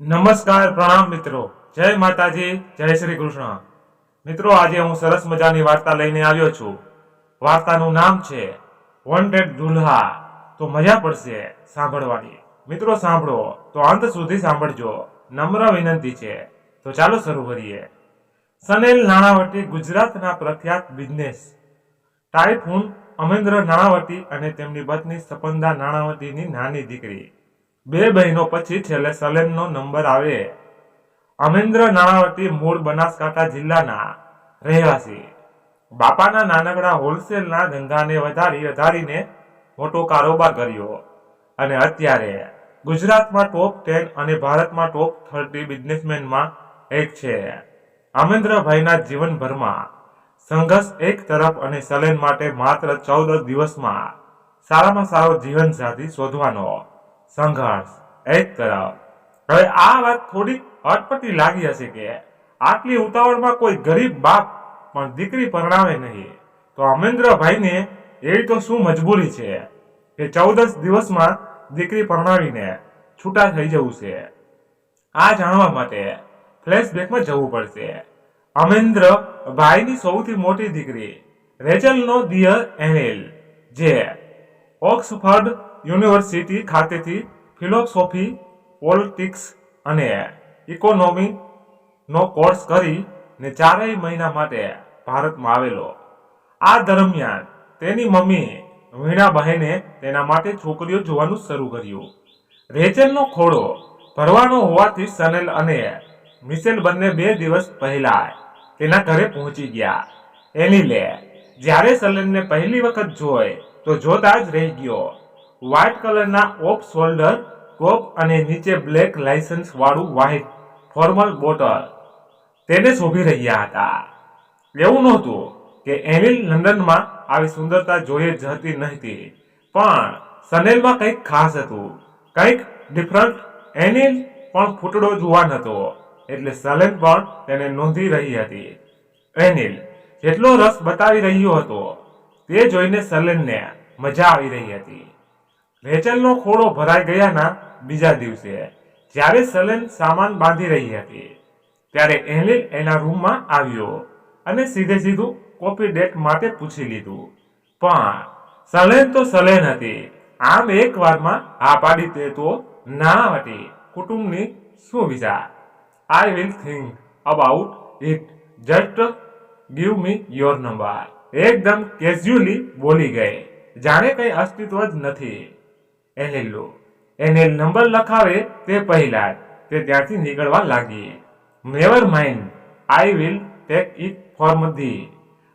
નમસ્કાર પ્રણામ મિત્રો, જય માતાજી, જય શ્રી કૃષ્ણ. મિત્રો, આજે હું સરસ મજાની વાર્તા લઈને આવ્યો છું. વાર્તાનું નામ છે વોન્ટેડ દુલ્હા. તો મજા પડશે સાંભળવાની. મિત્રો, સાંભળો તો અંત સુધી સાંભળજો, નમ્ર વિનંતી છે. તો ચાલો શરૂ કરીએ. સનેલ નાણાવટી ગુજરાતના પ્રખ્યાત બિઝનેસ ટાઇકૂન અમેન્દ્ર નાણાવટી અને તેમની પત્ની સપંદા નાણાવટીની નાની દીકરી. બે બહેનો પછી છેલ્લે સલેનનો નંબર આવે. અમેન્દ્ર નાણાવટી મૂળ બનાસકાંઠા જિલ્લાના રહેવાસી. બાપાના નાનકડા હોલસેલના ધંધાને વધારીને મોટો કારોબાર કર્યો અને અત્યારે ગુજરાતમાં ટોપ 10 અને ભારતમાં ટોપ 30 બિઝનેસમેનમાં એક છે. અમેન્દ્રભાઈના જીવનભરમાં સંઘર્ષ એક તરફ અને સલેન માટે માત્ર 14 દિવસમાં સારામાં સારો જીવનસાથી શોધવાનો સંઘર્ષ એક તરફ. હવે આ વાત થોડી અટપટી લાગી હશે કે આટલી ઉતાવળમાં કોઈ ગરીબ બાપ પણ દીકરી પરણાવે નહીં, તો અમેન્દ્રભાઈને એવી તો શું મજબૂરી છે કે 14 દિવસમાં દીકરી પરણાવીને છૂટા થઈ જવું છે? આ જાણવા માટે ફ્લેશબેકમાં જવું પડશે. અમેન્દ્રભાઈની સૌથી મોટી દીકરી રેચલનો દિયર એનિલ, જે ઓક્સફર્ડ યુનિવર્સિટી ખાતેથી ફિલોસોફી, પોલિટિક્સ અને ઇકોનોમીનો કોર્સ કરીને 4 મહિના માટે ભારતમાં આવેલો. આ દરમિયાન તેની મમ્મી વીણાબહેને તેના માટે છોકરીઓ જોવાનું શરૂ કર્યું. રેચલનો ખોળો ભરવાનો હોવાથી સનેલ અને મિશેલ બંને 2 દિવસ પહેલા તેના ઘરે પહોંચી ગયા. એનિલે જ્યારે સલેનને પહેલી વખત જોઈ તો જોતા જ રહી ગયો. વ્હાઇટ કલરના ઓફ શોલ્ડર ટોપ અને નીચે બ્લેક લાયસન્સ વાળું વ્હાઇટ ફોર્મલ બોટલ તેને શોભી રહ્યા હતા. એવું નહોતું કે એનિલ લંડનમાં આવી સુંદરતા જોઈ જ હતી નહોતી, પણ સનેલમાં કંઈક ખાસ હતું, કંઈક ડિફરન્ટ. એનિલ પણ ફૂટડો જુવાન હતો, એટલે સલેન પણ તેને નોંધી રહી હતી. એનિલ જેટલો રસ બતાવી રહ્યો હતો તે જોઈને સલેનને મજા આવી રહી હતી. રેચલનો ખોળો ભરાઈ ગયાના બીજા દિવસે જ્યારે સલેન સામાન બાંધી રહી હતી, ત્યારે એનિલ એના રૂમમાં આવ્યો અને સીધું કોફી ડેટ માટે પૂછી લીધું. પણ સલેન તો સલેન હતી, આમ એક વારમાં હા પાડી દે તો નાણાવટી કુટુંબની શું વિચાર? I will think about it, just give me your number. એકદમ કેઝ્યુઅલી બોલી ગઈ, જાણે કંઈ અસ્તિત્વ જ નથી. એનિલ નંબર લખાવે તે પહેલા તે ત્યાંથી નીકળવા લાગી. Never mind, I will take it for the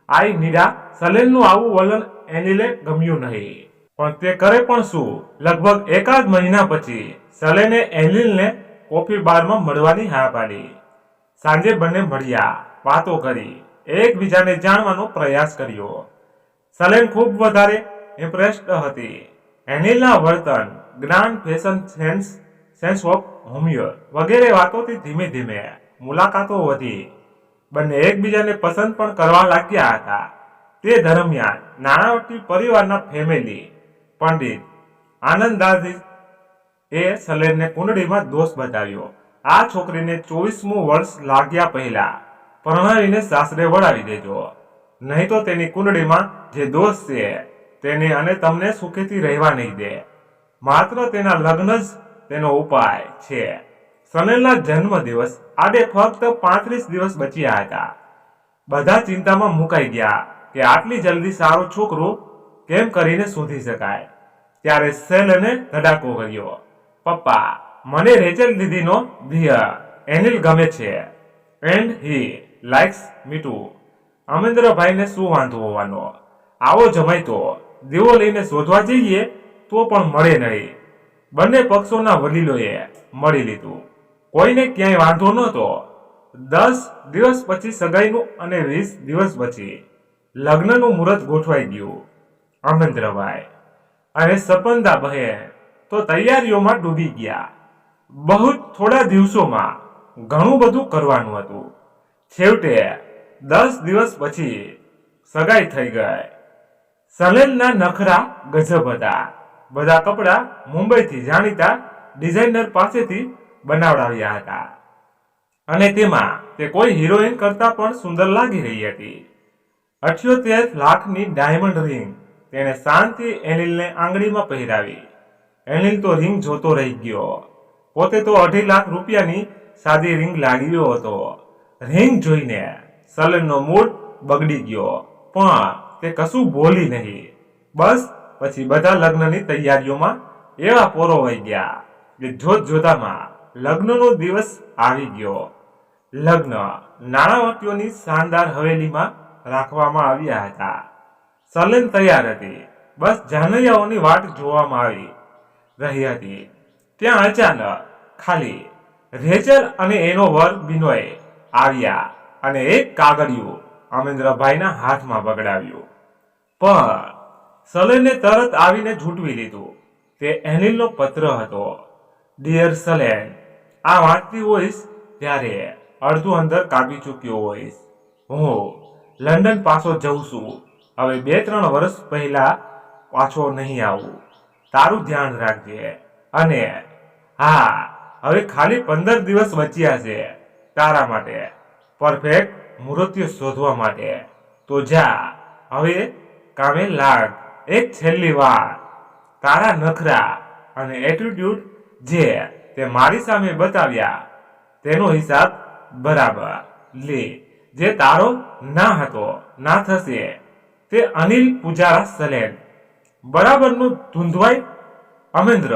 આઈ નીડા. સલેનનું આવું વલણ એનિલે ગમ્યું નહીં, પણ તે કરે પણ શું? લગભગ એકાદ મહિના પછી સલેને એનિલને કોફી બારમાં મળવાની હા પાડી. સાંજે બંને મળ્યા, વાતો કરી, એકબીજાને જાણવાનો પ્રયાસ કર્યો. સલેન ખૂબ વધારે ઇમ્પ્રેસ્ડ હતી. એનિલના વર્તન, જ્ઞાન, ફેશન સેન્સ ઓફ હ્યુમર વગેરે વાતોથી ધીમે ધીમે મુલાકાતો વધી. બંને એકબીજાને પસંદ પણ કરવા લાગ્યા હતા. તે દરમિયાન નાણાવટી પરિવારના ફેમિલી પંડિત આનંદાજી એ સલેનને કુંડળીમાં દોષ બતાવ્યો. આ છોકરીને 24મું વર્ષ લાગ્યા પહેલા પરણાવીને સાસરે વળાવી દેજો, નહીં તો તેની કુંડળીમાં જે દોષ છે તેને અને તમને સુખેથી રહેવા નહીં દે. માત્ર તેના લગ્ન જ તેનો ઉપાય છે. સનેલના જન્મદિવસ આડે ફક્ત 35 દિવસ બચ્યા હતા. બધા ચિંતામાં મુકાઈ ગયા કે આટલી જલ્દી સારો છોકરો કેમ કરીને શોધી શકાય. ત્યારે સેલને ધડાકો કર્યો, પપ્પા, મને રેચલ દીદીનો દિયર એનિલ ગમે છે, and he likes me too. અમેન્દ્રભાઈને શું વાંધો હોવાનો? આવો જમાઈ તો દીવો લઈને શોધવા જઈએ તો પણ મળે નહીં. બંને પક્ષોના વડીલોએ મળી લીધું, કોઈને ક્યાંય વાંધો નહોતો. 10 દિવસ પછી સગાઈનું અને 20 દિવસ પછી લગ્નનું મુહૂર્ત ગોઠવાઈ ગયું. અમેન્દ્રભાઈ અને સપંદા બહેન તો તૈયારીઓમાં ડૂબી ગયા. બહુ થોડા દિવસોમાં ઘણું બધું કરવાનું હતું. છેવટે 10 દિવસ પછી સગાઈ થઈ ગઈ. સલેનના નખરા ગજબ હતા. બધા કપડા મુંબઈથી જાણીતા ડિઝાઇનર પાસેથી બનાવડાવ્યા હતા અને તેમાં તે કોઈ હિરોઈન કરતા પણ સુંદર લાગી રહી હતી. 78 લાખની ડાયમંડ રિંગ તેણે શાંતિ એનિલને આંગળીમાં પહેરાવી. એનિલ તો રિંગ જોતો રહી ગયો. પોતે તો 2.5 લાખ રૂપિયાની સાદી રિંગ લાગ્યો હતો. રિંગ જોઈને સલેનનો મૂડ બગડી ગયો, પણ તે કશું બોલી નહીં. બસ પછી બધા લગ્નની તૈયારીઓમાં એવા પોરોવાઈ ગયા કે જોત જોતામાં લગ્નનો દિવસ આવી ગયો. લગ્ન નાણાવટીઓની શાનદાર હવેલીમાં રાખવામાં આવ્યા હતા. સલેન તૈયાર હતી. બસ જાનૈયાઓની વાટ જોવામાં આવી રહી હતી. ત્યાં અચાનક ખાલી રેચલ અને એનો વર બિનોય આવ્યા અને એક કાગળિયું અમેન્દ્રભાઈના હાથમાં પકડાવ્યું. પણ સલેને તરત આવીને ઝૂંટવી લીધું. તે એનિલનો પત્ર હતો. ડિયર સલેન, આ વાંચતી હોઈશ ત્યારે અડધું અંદર કાપી ચૂક્યો હોઈશ. હું લંડન પાછો જઉં છું. હવે 2-3 વર્ષ પહેલા પાછો નહીં આવું. તારું ધ્યાન રાખજે. અને હા, હવે ખાલી 15 દિવસ બચ્યા છે તારા માટે પરફેક્ટ મુહૂર્ત શોધવા માટે. તો જા હવે કામે લાગ. એક છેલ્લી વાર, તારા નખરા અને એટીટ્યુડ જે તે મારી સામે બતાવ્યા તેનો હિસાબ બરાબર લે. જે તારો ના હતો ના થશે. તે અનિલ પૂજારા સલેન બરાબરનું ધૂંધવાય. અમેન્દ્ર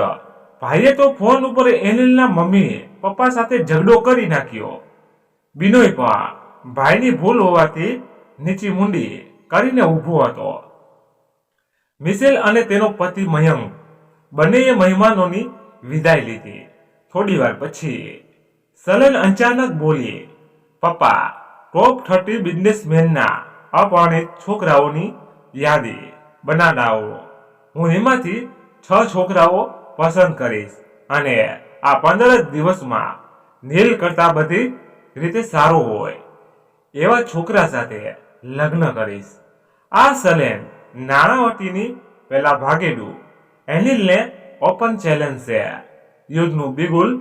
ભાઈએ તો ફોન ઉપર એનિલના મમ્મી પપ્પા સાથે ઝઘડો કરી નાખ્યો. બિનોય પણ ભાઈની ભૂલ હોવાથી નીચી મુંડી કરીને ઊભો હતો. મિશેલ અને તેનો પતિ મયંક બંનેએ મહેમાનોની વિદાય લીધી. થોડી વાર પછી સલેન અચાનક બોલી, પપ્પા, ટોપ 30 બિઝનેસમેનના અપરિણિત છોકરાઓની યાદી બનાવો. હું એમાંથી 6 છોકરાઓ પસંદ કરીશ અને આ 15 દિવસમાં નીલ કરતા બધી રીતે સારો હોય એવા છોકરા સાથે લગ્ન કરીશ. આ સલેન નાણાવટીની પેલા ભાગેડું એનિલને ઓપન ચેલેન્જ છે. યુદ્ધનું બિગુલ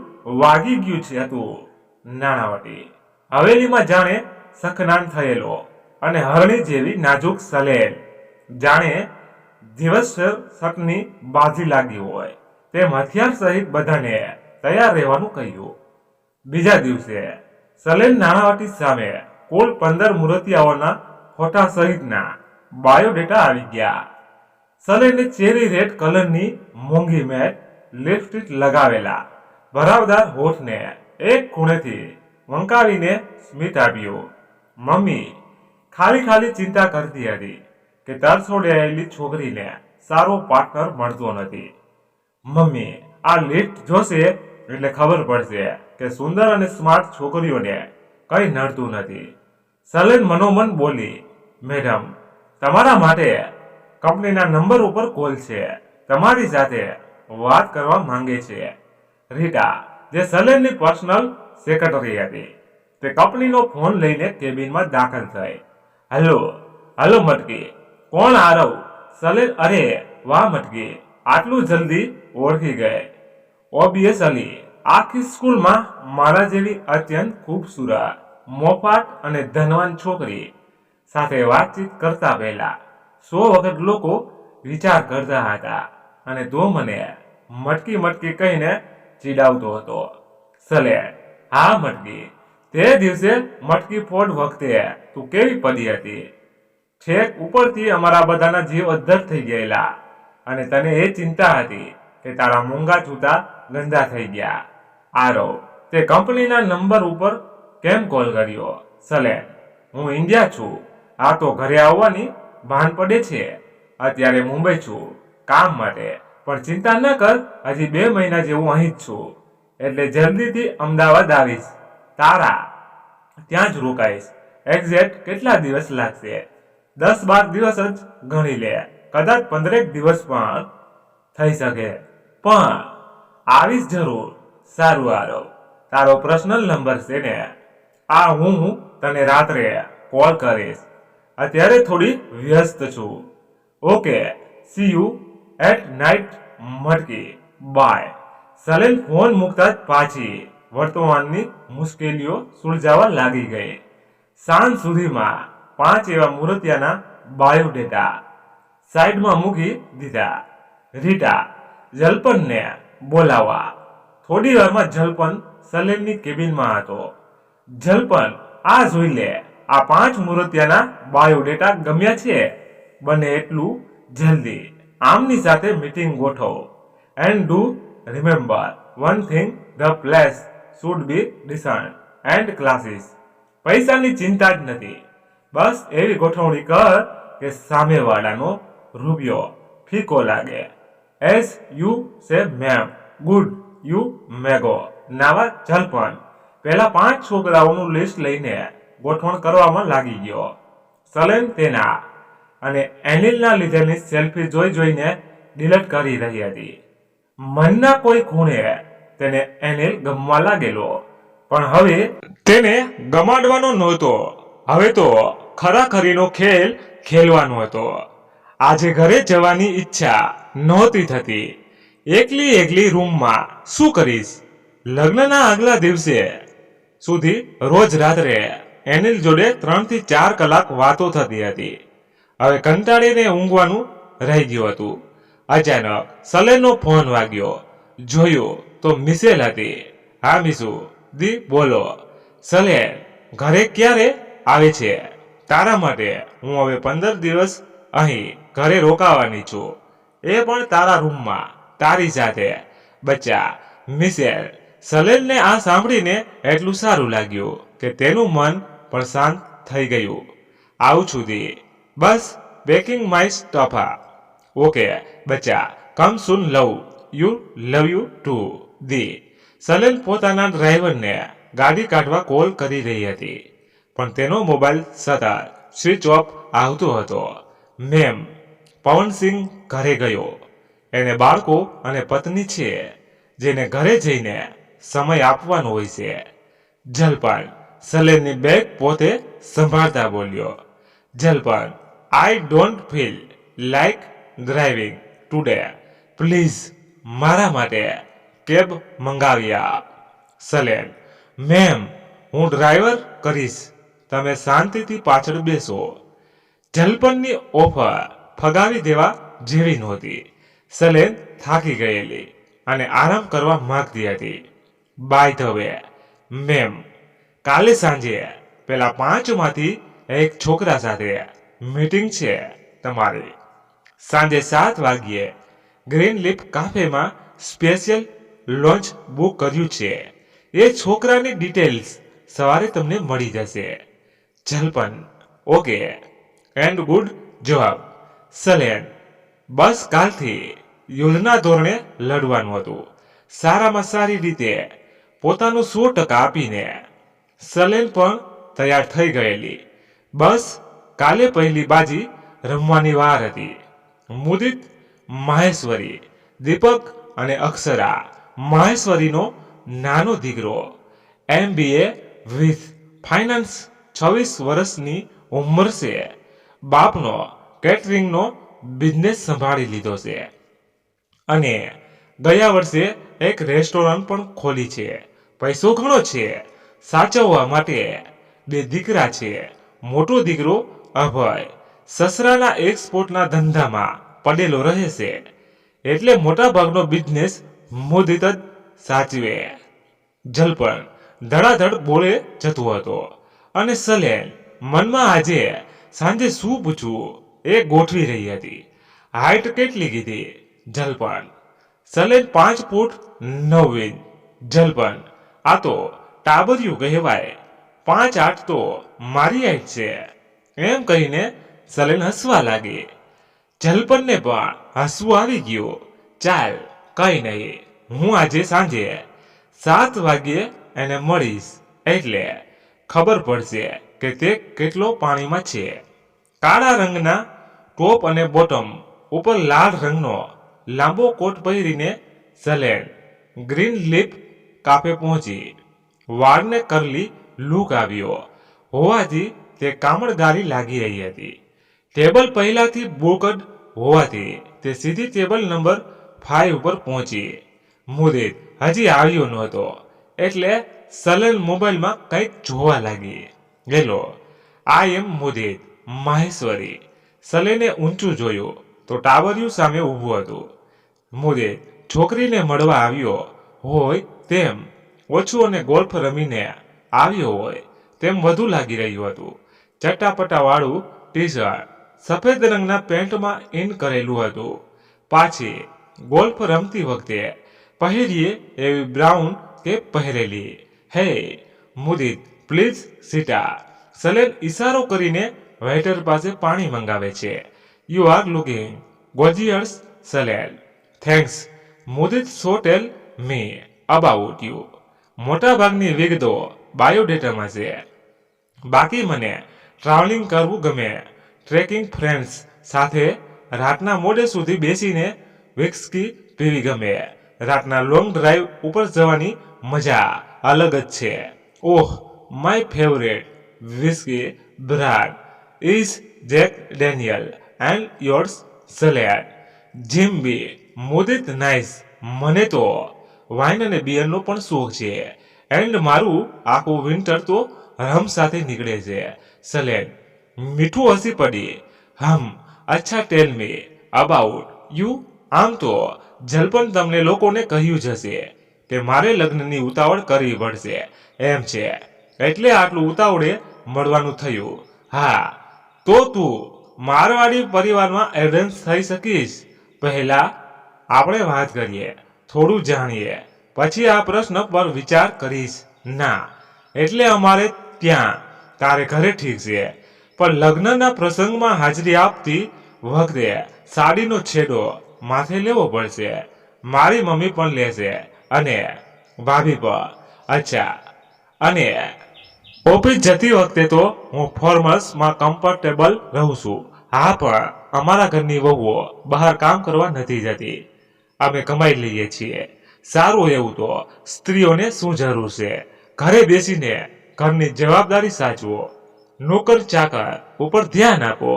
વાગી ગયું છે હતું. નાણાવટી હવેલીમાં જાણે સખનાન થયેલો અને હરણી જેવી નાજુક સલેન જાણે દિવસ શકની બાજી લાગી હોય તેમ હથિયાર સહિત બધાને તૈયાર રહેવાનું કહ્યું. બીજા દિવસે સલેન નાણાવટી સામે કુલ 15 મૂર્તિયાઓના ફોટા સહિતના બાયોડેટા આવી ગયા. સલેને ચેરી રેડ કલરની મોંઘી મેટ લિપસ્ટિક લગાવેલા ભરાવદાર હોઠને એક ખૂણેથી વંકાવીને સ્મિત આપ્યું. મમ્મી ખાલી ચિંતા કરતી હતી કે તરછોડાયેલી છોકરીને સારો પાર્ટનર મળતો નથી. મમ્મી આ લિસ્ટ જોશે એટલે ખબર પડશે કે સુંદર અને સ્માર્ટ છોકરીઓને કઈ નડતું નથી. સલેન મનોમન બોલી, મેડમ, તમારા માટે કંપનીના નંબર ઉપર કોલ છે. તમારી સાથે વાત કરવા માંગે છે. રીટા, જે સલેનની પર્સનલ સેક્રેટરી હતી, તે કંપનીનો ફોન લઈને કેબિનમાં દાખલ થઈ. હલો મટકી, કોણ આરવ? સલેન, અરે વાહ મટકી, આટલું જલ્દી ઓળખી ગઈ. ઓબ્વિયસલી આખી સ્કૂલમાં મારા જેવી અત્યંત ખૂબસૂરત, મોફાટ અને ધનવાન છોકરી સાથે વાતચીત કરતા પહેલા 100 વખત લોકો વિચાર કરતા હતા અને તો મને મટકી કહીને ચીડાવતો હતો. સલેન, હા મટકી, તે દિવસે મટકી ફોડ વખતે તું કેવી પડી હતી. છેક ઉપરથી અમારા બધાના જીવ અદ્ધર થઈ ગયેલા અને તને એ ચિંતા હતી કે તારા મોંઘા જૂતા ગંદા થઈ ગયા. આરવ, તે કંપનીના નંબર ઉપર કેમ કોલ કર્યો? સલેન, હું ઇન્ડિયા છું. આ તો ઘરે આવવાની ભાન પડે છે. અત્યારે મુંબઈ છું કામ માટે, પણ ચિંતા ન કર, હજી 2 મહિના જેવું અહીં જ છું. એટલે જલ્દીથી અમદાવાદ આવીશ. તારા ત્યાં જ રોકાઈશ. એક્ઝેક્ટ કેટલા દિવસ લાગશે? 10-12 દિવસ જ ગણી લે. કદાચ 15 દિવસ પણ થઈ શકે, પણ આવીશ જરૂર. સારું આરવ, તારો પર્સનલ નંબર છે ને? આ હું તને રાત્રે કોલ કરીશ. અત્યારે થોડી વ્યસ્ત છું. Okay, see you at night Matki, bye. સલેન ફોન મૂકતા જ પાછી વર્તમાનની મુશ્કેલીઓ સુલઝાવા લાગી ગઈ. સાંજ સુધીમાં 5 એવા મૂર્તિયાના બાયોડેટા સાઈડમાં મૂકી દીધા. રીટા જલપનને બોલાવવા. થોડી વારમાં જલપન સલેનની કેબિનમાં હતો. જલપન, આ જોઈ લે, આ 5 મૂર્તિયાના બાયોડેટા ગમ્યા છે? બને એટલું જલ્દી આમની સાથે મીટિંગ ગોઠવો. And do remember one thing, the place should be decent and classes. પૈસાની ચિંતા જ નથી. બસ એવી ગોઠવણી કર કે સામેવાળાનો રૂપિયો ફીકો લાગે. As you say ma'am, good you મેગો. નાવા જલપન પેલા 5 છોકરાઓનું લિસ્ટ લઈને ગોઠવણ કરવામાં લાગી ગયો. સલેન તેના અને એનિલના લીધેની સેલ્ફી જોઈને ડિલીટ કરી રહી હતી. મનના કોઈ ખૂણે તેને એનિલ ગમવા લાગેલો, પણ હવે તેને ગમાડવાનો નહોતો. હવે તો ખરાખરીનો ખેલ ખેલવાનો હતો. આજે ઘરે જવાની ઈચ્છા નહોતી થતી. એકલી રૂમમાં શું કરીશ? લગ્નના આગલા દિવસે સુધી રોજ રાત્રે એનિલ જોડે 3 થી 4 કલાક વાતો થતી હતી. હવે કંટાળીને ઊંઘવાનું રહી ગયું હતું. અચાનક સલેનનો ફોન વાગ્યો. જોયું તો મિસેલ હતી. હા મિસુ, દી બોલો. સલેન, ઘરે ક્યારે આવે છે? તારા માટે હું હવે 15 દિવસ અહીં ઘરે રોકાવાની છું, એ પણ તારા રૂમમાં તારી સાથે. બચ્ચા મિસેલ. સલેનને આ સાંભળીને એટલું સારું લાગ્યું કે તેનું મન પણ શાંત થઈ ગયું. આવું છું દી, બસ પેકિંગ માય સ્ટફ. ઓકે બચ્ચા, કમ સૂન, લવ યુ ટુ દી. સલેન પોતાના ડ્રાઈવરને ગાડી કાઢવા કોલ કરી રહી હતી, પણ તેનો મોબાઈલ સતત સ્વિચ ઓફ આવતો હતો. મેમ, પવનસિંહ ઘરે ગયો. એને બાળકો અને પત્ની છે, જેને ઘરે જઈને સમય આપવાનો હોય છે. જલપન સલેનની બેગ પોતે સંભાળતા બોલ્યો. Jalpan, I don't feel like driving today. Please મારા માટે કેબ મંગાવી આપ. સલેન, મેમ, હું ડ્રાઈવર કરીશ, તમે શાંતિથી પાછળ બેસો. જલપનની ઓફર ફગાવી દેવા જેવી નહોતી. સલેન થાકી ગયેલી અને આરામ કરવા માંગતી હતી. બાય ધ વે મેમ, કાલે સાંજે પેલા 5 માંથી એક છોકરા સાથે મીટિંગ છે તમારી. સાંજે 7 વાગ્યે ગ્રીન લીફ કાફેમાં સ્પેશિયલ લોન્ચ બુક કર્યું છે. એ છોકરાની ડિટેલ્સ સવારે તમને મળી જશે. જલપન, ઓકે એન્ડ ગુડ જવાબ. સલેન, બસ કાલથી યુદ્ધના ધોરણે લડવાનું હતું, સારામાં સારી રીતે પોતાનું 100% આપીને. સલેન પણ તૈયાર થઈ ગયેલી. બસ કાલે પહેલી બાજી રમવાની વાર હતી. મુદિત, માહેશ્વરી, દીપક અને અક્ષરા. માહેશ્વરીનો નાનો દીકરો MBA વિથ ફાઇનાન્સ, 26 વર્ષની ઉંમર છે. બાપનો કેટરિંગનો બિઝનેસ સંભાળી લીધો છે અને ગયા વર્ષે એક રેસ્ટોરન્ટ પણ ખોલી છે. પૈસો ઘણો છે. સાચવવા માટે 2 દીકરા છે. મોટો દીકરો અભય સસરાના એક્સપોર્ટના ધંધામાં પડેલો રહે છે, એટલે મોટા ભાગનો બિઝનેસ મુદિત જ સાચવે. જલપન ધડાધડ બોલે જતો હતો અને સલેન મનમાં આજે સાંજે શું પૂછવું એ ગોઠવી રહી હતી. હાઈટ કેટલી કીધી? જલપન. સલેન 5 ફૂટ 9 ઇંચ. જલપન, આ તો ટાબરિયું કહેવાય. 5'8" તો મારી હાઈટ છે. એમ કહીને સલેન હસવા લાગી. જલપનને પણ હસવું આવી ગયું. ચાલ કઈ નહીં, હું આજે સાંજે 7 વાગ્યે એને મળીશ, એટલે ખબર પડશે કે તે કેટલો પાણીમાં છે. કાળા રંગના ટોપ અને બોટમ ઉપર લાલ રંગનો લાંબો કોટ પહેરીને સલેન ગ્રીન લીફ કાફે પહોંચી. વાળને કરલી લુક આવ્યો હોવાથી તે કામણગારી લાગી રહી હતી. ટેબલ પહેલાથી બુકડ હોવાથી તે સીધી ટેબલ નંબર 5 ઉપર પહોંચી. મુદિત હજી આવ્યો નહોતો એટલે સલેન મોબાઈલમાં કંઈક જોવા લાગી. ગેલો, આઈ એમ મુદિત, માહેશ્વરી. સલેને ઊંચું જોયું તો ટાવરિયું સામે ઊભું હતું. મુદિત છોકરીને મળવા આવ્યો હોય તેમ ઓછું અને ગોલ્ફ રમીને આવ્યો હોય તેમ વધુ લાગી રહ્યું હતું. ચટ્ટાપટ્ટાવાળું ટી શર્ટ સફેદ રંગના પેન્ટમાં ઇન કરેલું હતું. પાછી ગોલ્ફ રમતી વખતે પહેરીએ એવી બ્રાઉન કેપ પહેરેલી. હે મુદિત, પ્લીઝ સીટા. સલેન ઈશારો કરીને વેઇટર પાસે પાણી મંગાવે છે. You are looking gorgeous Salen. Thanks Mudit, so tell me about you. મોટાભાગની વિગતો બાયોડેટામાં છે. બાકી મને ટ્રાવેલિંગ કરવું ગમે. ટ્રેકિંગ ફ્રેન્ડ્સ સાથે રાતના મોડે સુધી બેસીને વિસ્કી પીવી ગમે. રાતના લોંગ ડ્રાઈવ ઉપર જવાની મજા અલગ જ છે. Oh, my favourite whisky brand is Jack Daniel and yours સલેડ. Jim B. મુદિત, નાઇસ. મને તો વાઇન અને બિયરનો પણ શોખ છે. એન્ડ મારું આખું વિન્ટર તો રમ સાથે નીકળે છે. સલેડ મીઠું હસી પડી. અચ્છા, ટેલ મી અબાઉટ યુ. આમ તો જલપન તમને લોકોને કહ્યું જ હશે કે મારે લગ્નની ઉતાવળ કરવી પડશે એમ છે, એટલે આટલું ઉતાવળે મળવાનું થયું. હા, તો તું મારવાડી પરિવારમાં એડવાન્સ થઈ શકીશ. પહેલા આપણે વાત કરીએ, થોડું જાણીએ, પછી આ પ્રશ્ન પર વિચાર કરીશ. ના, એટલે અમારે ત્યાં તારે ઘરે ઠીક છે, પણ લગ્નના પ્રસંગમાં હાજરી આપતી વખતે સાડીનો છેડો માથે લેવો પડશે. મારી મમ્મી પણ લેશે અને ભાભી પણ. અચ્છા, અને ઓફિસ જતી વખતે તો હું ફોર્મલ્સમાં કમ્ફર્ટેબલ રહું છું. હા, પણ અમારા ઘરની વહુઓ બહાર કામ કરવા નથી જતી. અમે કમાઈ લઈએ છીએ સારું. એવું તો સ્ત્રીઓને શું જરૂર છે? ઘરે બેસીને ઘરની જવાબદારી સાચવો, નોકર ચાકર ઉપર ધ્યાન આપો,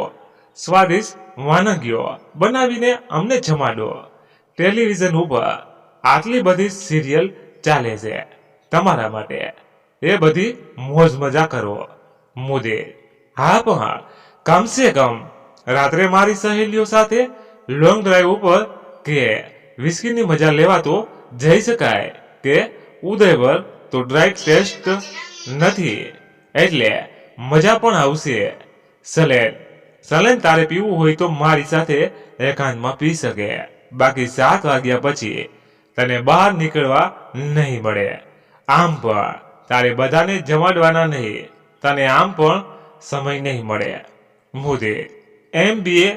સ્વાદિષ્ટ વાનગીઓ બનાવીને અમને જમાડો. ટેલિવિઝન ઉપર આટલી બધી સિરિયલ ચાલે છે તમારા માટે, એ બધી મોજ મજા કરો. મુદિત, હા, પણ કમસે કમ રાત્રે મારી સહેલીઓ સાથે લોંગ ડ્રાઈવ ઉપર કે વિસ્કીની મજા લેવા તો જઈ શકાય. કે ઉદયવર તો ડ્રાઈવ ટેસ્ટ નથી, એટલે મજા પણ આવશે. સલેન તારે પીવું હોય તો મારી સાથે એકાંતમાં પી શકે. બાકી 7 વાગ્યા પછી તને બહાર નીકળવા નહીં મળે. આમ પણ તારે બધાને જમાડવાના નહીં, તને આમ પણ સમય નહીં મળે. Mudit, MBA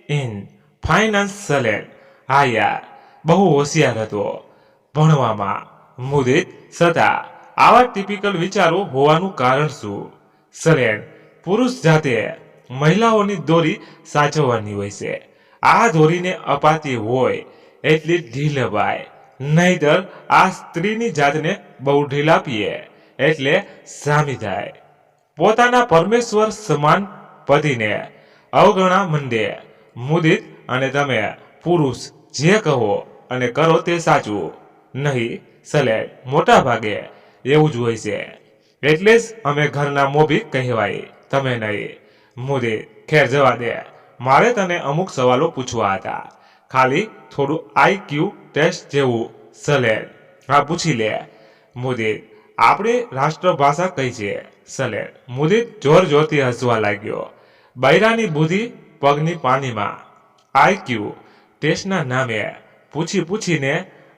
in finance. સલેન, હા યાર, બહુ હોશિયાર હતો ભણવામાં. મુદિત, છતાં આવા ટિપિકલ વિચારો હોવાનું કારણ શું? સલેન, પુરુષ જાતે મહિલાઓની દોરી સાચવવાની હોય છે. આ દોરીને અપાતી હોય એટલી ઢીલ અપાય, નહીતર આ સ્ત્રીની જાતને બહુ ઢીલ આપીએ એટલે સામી થાય. પોતાના પરમેશ્વર સમાન પતિને અવગણા મંડે. મુદિત, અને તમે પુરુષ જે કહો અને કરો તે સાચું નહીં. સલેન, મોટા ભાગે એવું જ હોય છે, એટલે જ અમે ઘરના મોભી કહેવાય, તમે નહીં. મુદિત, ખેર જવા દે. મારે તને અમુક સવાલો પૂછવા હતા, ખાલી થોડું IQ ટેસ્ટ જેવું. સલેન, હા, પૂછી લે. મુદિત, આપણી રાષ્ટ્રભાષા કઈ છે? સલેન. મુદિત જોર જોરથી હસવા લાગ્યો. બૈરાની બુદ્ધિ પગની પાનીમાં. IQ ટેસ્ટના નામે પૂછીને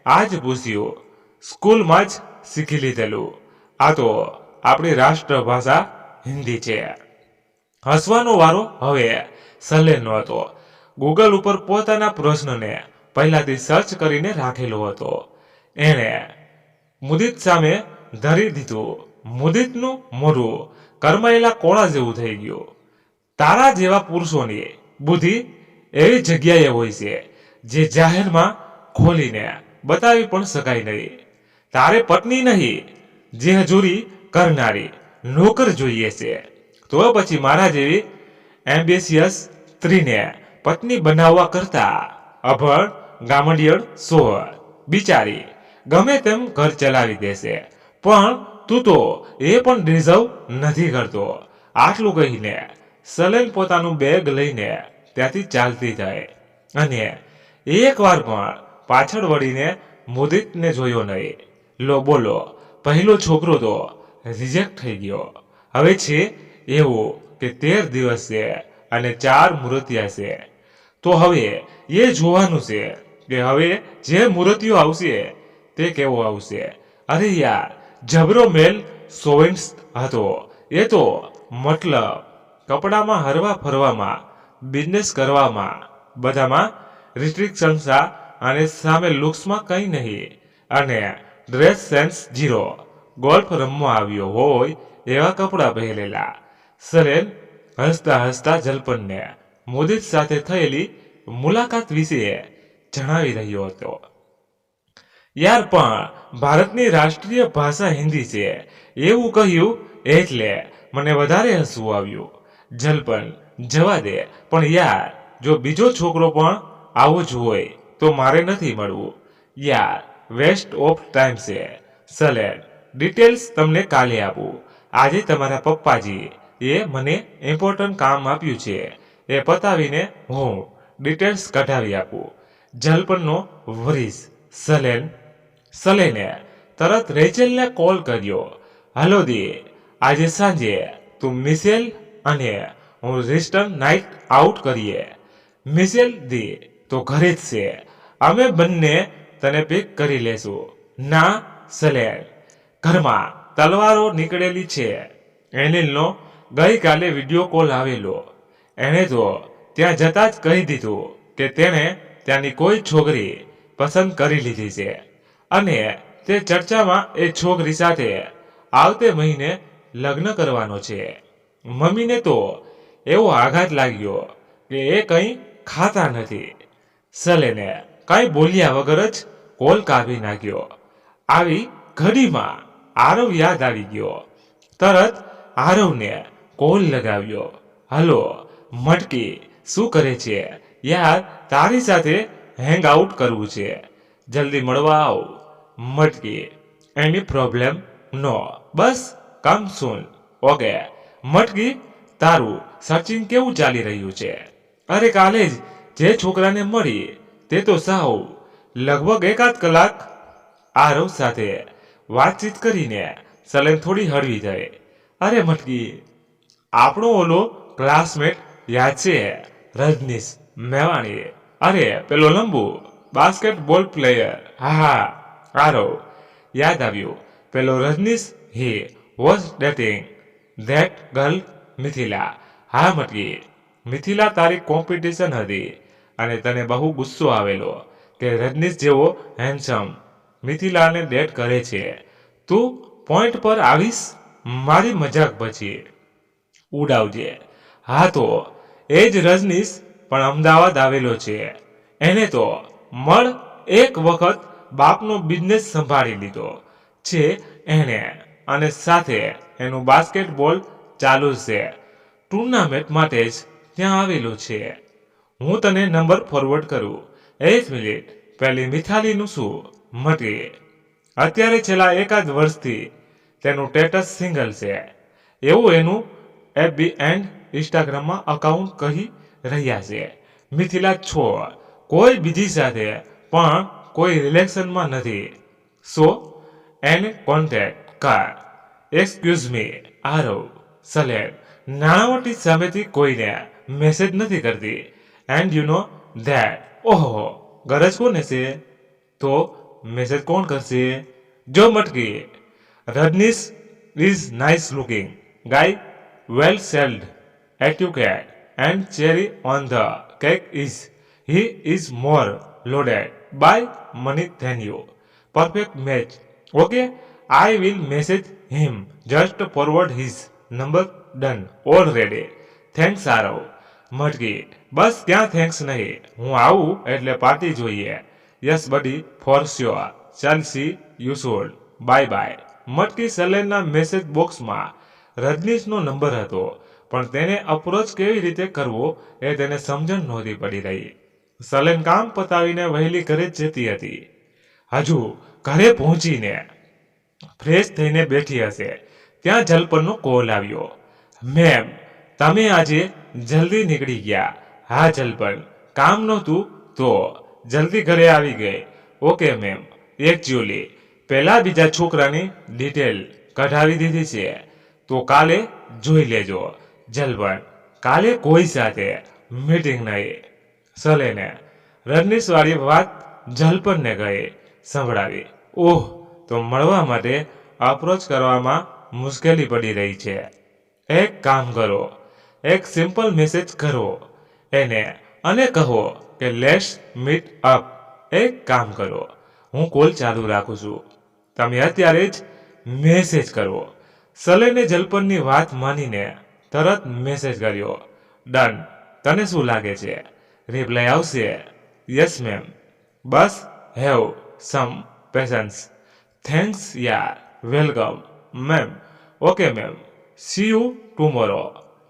આજ પૂછ્યું. સ્કૂલમાં જ શીખી લીધેલું. આ તો આપણી રાષ્ટ્રભાષા હિન્દી છે. હસવાનો વારો હવે સલેનનો હતો. ગૂગલ ઉપર પોતાના પ્રશ્નને પહેલાથી સર્ચ કરીને રાખેલો હતો. એણે મુદિત સામે ધરી દીધું. મુદિતનું મોઢું કરમાયેલા કોળા જેવું થઈ ગયું. તારા જેવા પુરુષોની બુદ્ધિ એવી જગ્યાએ હોય છે જે જાહેરમાં ખોલીને બતાવી પણ શકાય નહીં. તારે પત્ની નહીં, જે હજૂરી કરનારી નોકર જોઈએ છે. તો પછી મારા જેવી એમ્બિશિયસ સ્ત્રીને પત્ની બનાવવા કરતા અભણ ગામડિયળ સોર બિચારી ગમે તેમ ઘર ચલાવી દેશે, પણ તું તો એ પણ ડિઝર્વ નથી કરતો. આટલું કહીને સલેન પોતાનું બેગ લઈને ત્યાંથી ચાલતી જાય અને એક વાર પણ પાછળ વળીને મુદિતને જોયો નહીં. લો બોલો, પહેલો છોકરો તો રિજેક્ટ થઈ ગયો. હવે છે એવું કે 13 દિવસ છે અને 4 મૂર્તિયા છે. તો હવે એ જોવાનું છે કે હવે જે મૂર્તિઓ આવશે તે કેવો આવશે. અરે યાર, જબરો મેલ સોવિન્સ હતો. એ તો મતલબ કપડામાં હરવા ફરવામાં, બિઝનેસ કરવામાં, બધામાં રિસ્ટ્રિક્શન્સ અને સામે લુક્સમાં કંઈ નહીં અને ડ્રેસ સેન્સ ઝીરો. ગોલ્ફ રમવા આવ્યો હોય એવા કપડાં પહેરેલા. સરેન હસતા હસતા જલપનને મુદિત સાથે થયેલી મુલાકાત વિશે જણાવી રહ્યો હતો. યાર, પણ ભારતની રાષ્ટ્રીય ભાષા હિન્દી છે એવું કહ્યું એટલે મને વધારે હસવું આવ્યું. જલપન, જવા દે, પણ યાર જો બીજો છોકરો પણ આવો જ હોય તો મારે નથી મળવું. યાર, વેસ્ટ ઓફ ટાઈમ છે. સલેન, ડિટેલ્સ તમને કાલે આપું. આજે તમારા પપ્પાજી એ મને ઇમ્પોર્ટન્ટ કામ આપ્યું છે, એ પતાવીને હું ડિટેલ્સ કઢાવી આપું. જલપનનો વરીસ. સલેને તરત રેચેલને કોલ કર્યો. હલો દી, આજે સાંજે તું મિશેલ અને હું રિસ્ટન નાઇટ આઉટ કરીએ. મિશેલ દી તો ઘરે જ છે, અમે બંને તને પિક કરી લેશું. ના સલેન, ઘરમાં તલવારો નીકળેલી છે. એનિલનો ગઈકાલે વિડીયો કોલ આવેલો. એણે તો ત્યાં જતા જ કહી દીધું કે તેણે ત્યાંની કોઈ છોકરી પસંદ કરી લીધી છે અને તે ચર્ચામાં એ છોકરી સાથે આવતે મહિને લગ્ન કરવાનો છે. મમ્મીને તો એવો આઘાત લાગ્યો કે એ કંઈ ખાતા નથી. સલેને કંઈ બોલ્યા વગર જ કોલ કાપી નાખ્યો. આવી ઘડીમાં આરવ યાદ આવી ગયો. તરત આરવને કોલ લગાવ્યો. હલો મટકી, શું કરે છે યાર? તારી સાથે હેંગ આઉટ કરવું છે, જલ્દી મળવા આવ. મટકી, એની પ્રોબ્લેમ? નો, બસ કમ સૂન. ઓકે. મટકી, તારું સર્ચિંગ કેવું ચાલી રહ્યું છે? અરે કાલે જ જે છોકરાને મળી તે તો સાવ લગભગ 1 કલાક આરવ સાથે વાતચીત કરીને સલેન થોડી હળવી થઈ. અરે મટકી, આપણો ઓલો ક્લાસમેટ યાદ છે, રજનીશ મેવાણી? અરે પેલો લંબુ બાસ્કેટબોલ પ્લેયર. હા, આરવ યાદ આવ્યું. પેલો Rajnish, he was dating that girl Mithila. હા મટકી, મિથિલા તારી કોમ્પિટિશન હતી અને તને બહુ ગુસ્સો આવેલો કે રજનીશ જેવો હેન્ડસમ મિથિલાને ડેટ કરે છે. તું પોઈન્ટ પર આવીશ? મારી મજાક પછી ઉડાવજે. હા તો એ જ રજનીશ પણ અમદાવાદ આવેલો છે. એને તો મળ એક વખત બાપનો બિઝનેસ સંભાળી લીધો છે એને, અને સાથે એનું બાસ્કેટબોલ ચાલુ છે. ટુર્નામેન્ટ માટે જ ત્યાં આવેલો છે. હું તને નંબર ફોરવર્ડ કરું. 1 મિનિટ, પેલી મિથાલીનું શું? મટી, અત્યારે છેલ્લા 1 વર્ષથી તેનું સ્ટેટસ સિંગલ છે એવું એનું એફબી એન્ડ ઇન્સ્ટાગ્રામમાં અકાઉન્ટ કહી રહ્યા છે. મિથિલા છોડ, કોઈ બીજી સાથે પણ કોઈ રિલેશનમાં નથી. સો એને કોન્ટેક્ટ કર. Excuse me Aarav. સલેન, નાણાવટી સામેથી કોઈને મેસેજ નથી કરતી. And you know that. ઓહો, ગરજ કોને છે તો મેસેજ કોણ કરશે? જો Matki, Rajneesh is nice looking guy, well settled, educated and cherry on the cake is he is more loaded by money than you. Perfect match. Okay, I will message him. Just forward his number. Done already. Thanks Aarav. Matki, બસ ક્યાં thanks નહીં, હું આવું એટલે party જોઈએ. Yes બડી, for sure. ચાલ C you sold. Bye bye. મટકી સલેનના મેસેજ બોક્સમાં રજનીશનો નંબર હતો, પણ તેને અપ્રોચ કેવી રીતે કરવો એ તેને સમજણ નહોતી પડી રહી. સલેન કામ પતાવીને વહેલી ઘરે જ જતી હતી. હજુ ઘરે પહોંચીને ફ્રેશ થઈને બેઠી હશે ત્યાં જલપનનો કોલ આવ્યો. મેમ, તમે આજે જલ્દી નીકળી ગયા. હા જલપન, કામ નહોતું તો જલ્દી ઘરે આવી ગઈ. ઓકે મેમ, એકચ્યુઅલી પહેલા બીજા છોકરાની ડિટેલ કઢાવી દીધી છે, તો કાલે જોઈ લેજો. જલપન, કાલે કોઈ સાથે મીટિંગ નહીં. સલેને રજનીશવાળી વાત જલપનને કહી સંભળાવી. ઓહ, તો મળવા માટે અપ્રોચ કરવામાં મુશ્કેલી પડી રહી છે. એક કામ કરો, એક સિમ્પલ મેસેજ કરો એને અને કહો કે લેટ્સ મીટ અપ. એક કામ કરો, હું કોલ ચાલુ રાખું છું, તમે અત્યારે જ મેસેજ કરો. સલેને જલપનની વાત માનીને તરત મેસેજ કર્યો. ડન. તને શું લાગે છે રિપ્લાય આવશે? યસ મેમ, બસ હેવ સમ પેશન્સ. થેન્ક્સ યાર, welcome ma'am. Okay ma'am, see you tomorrow.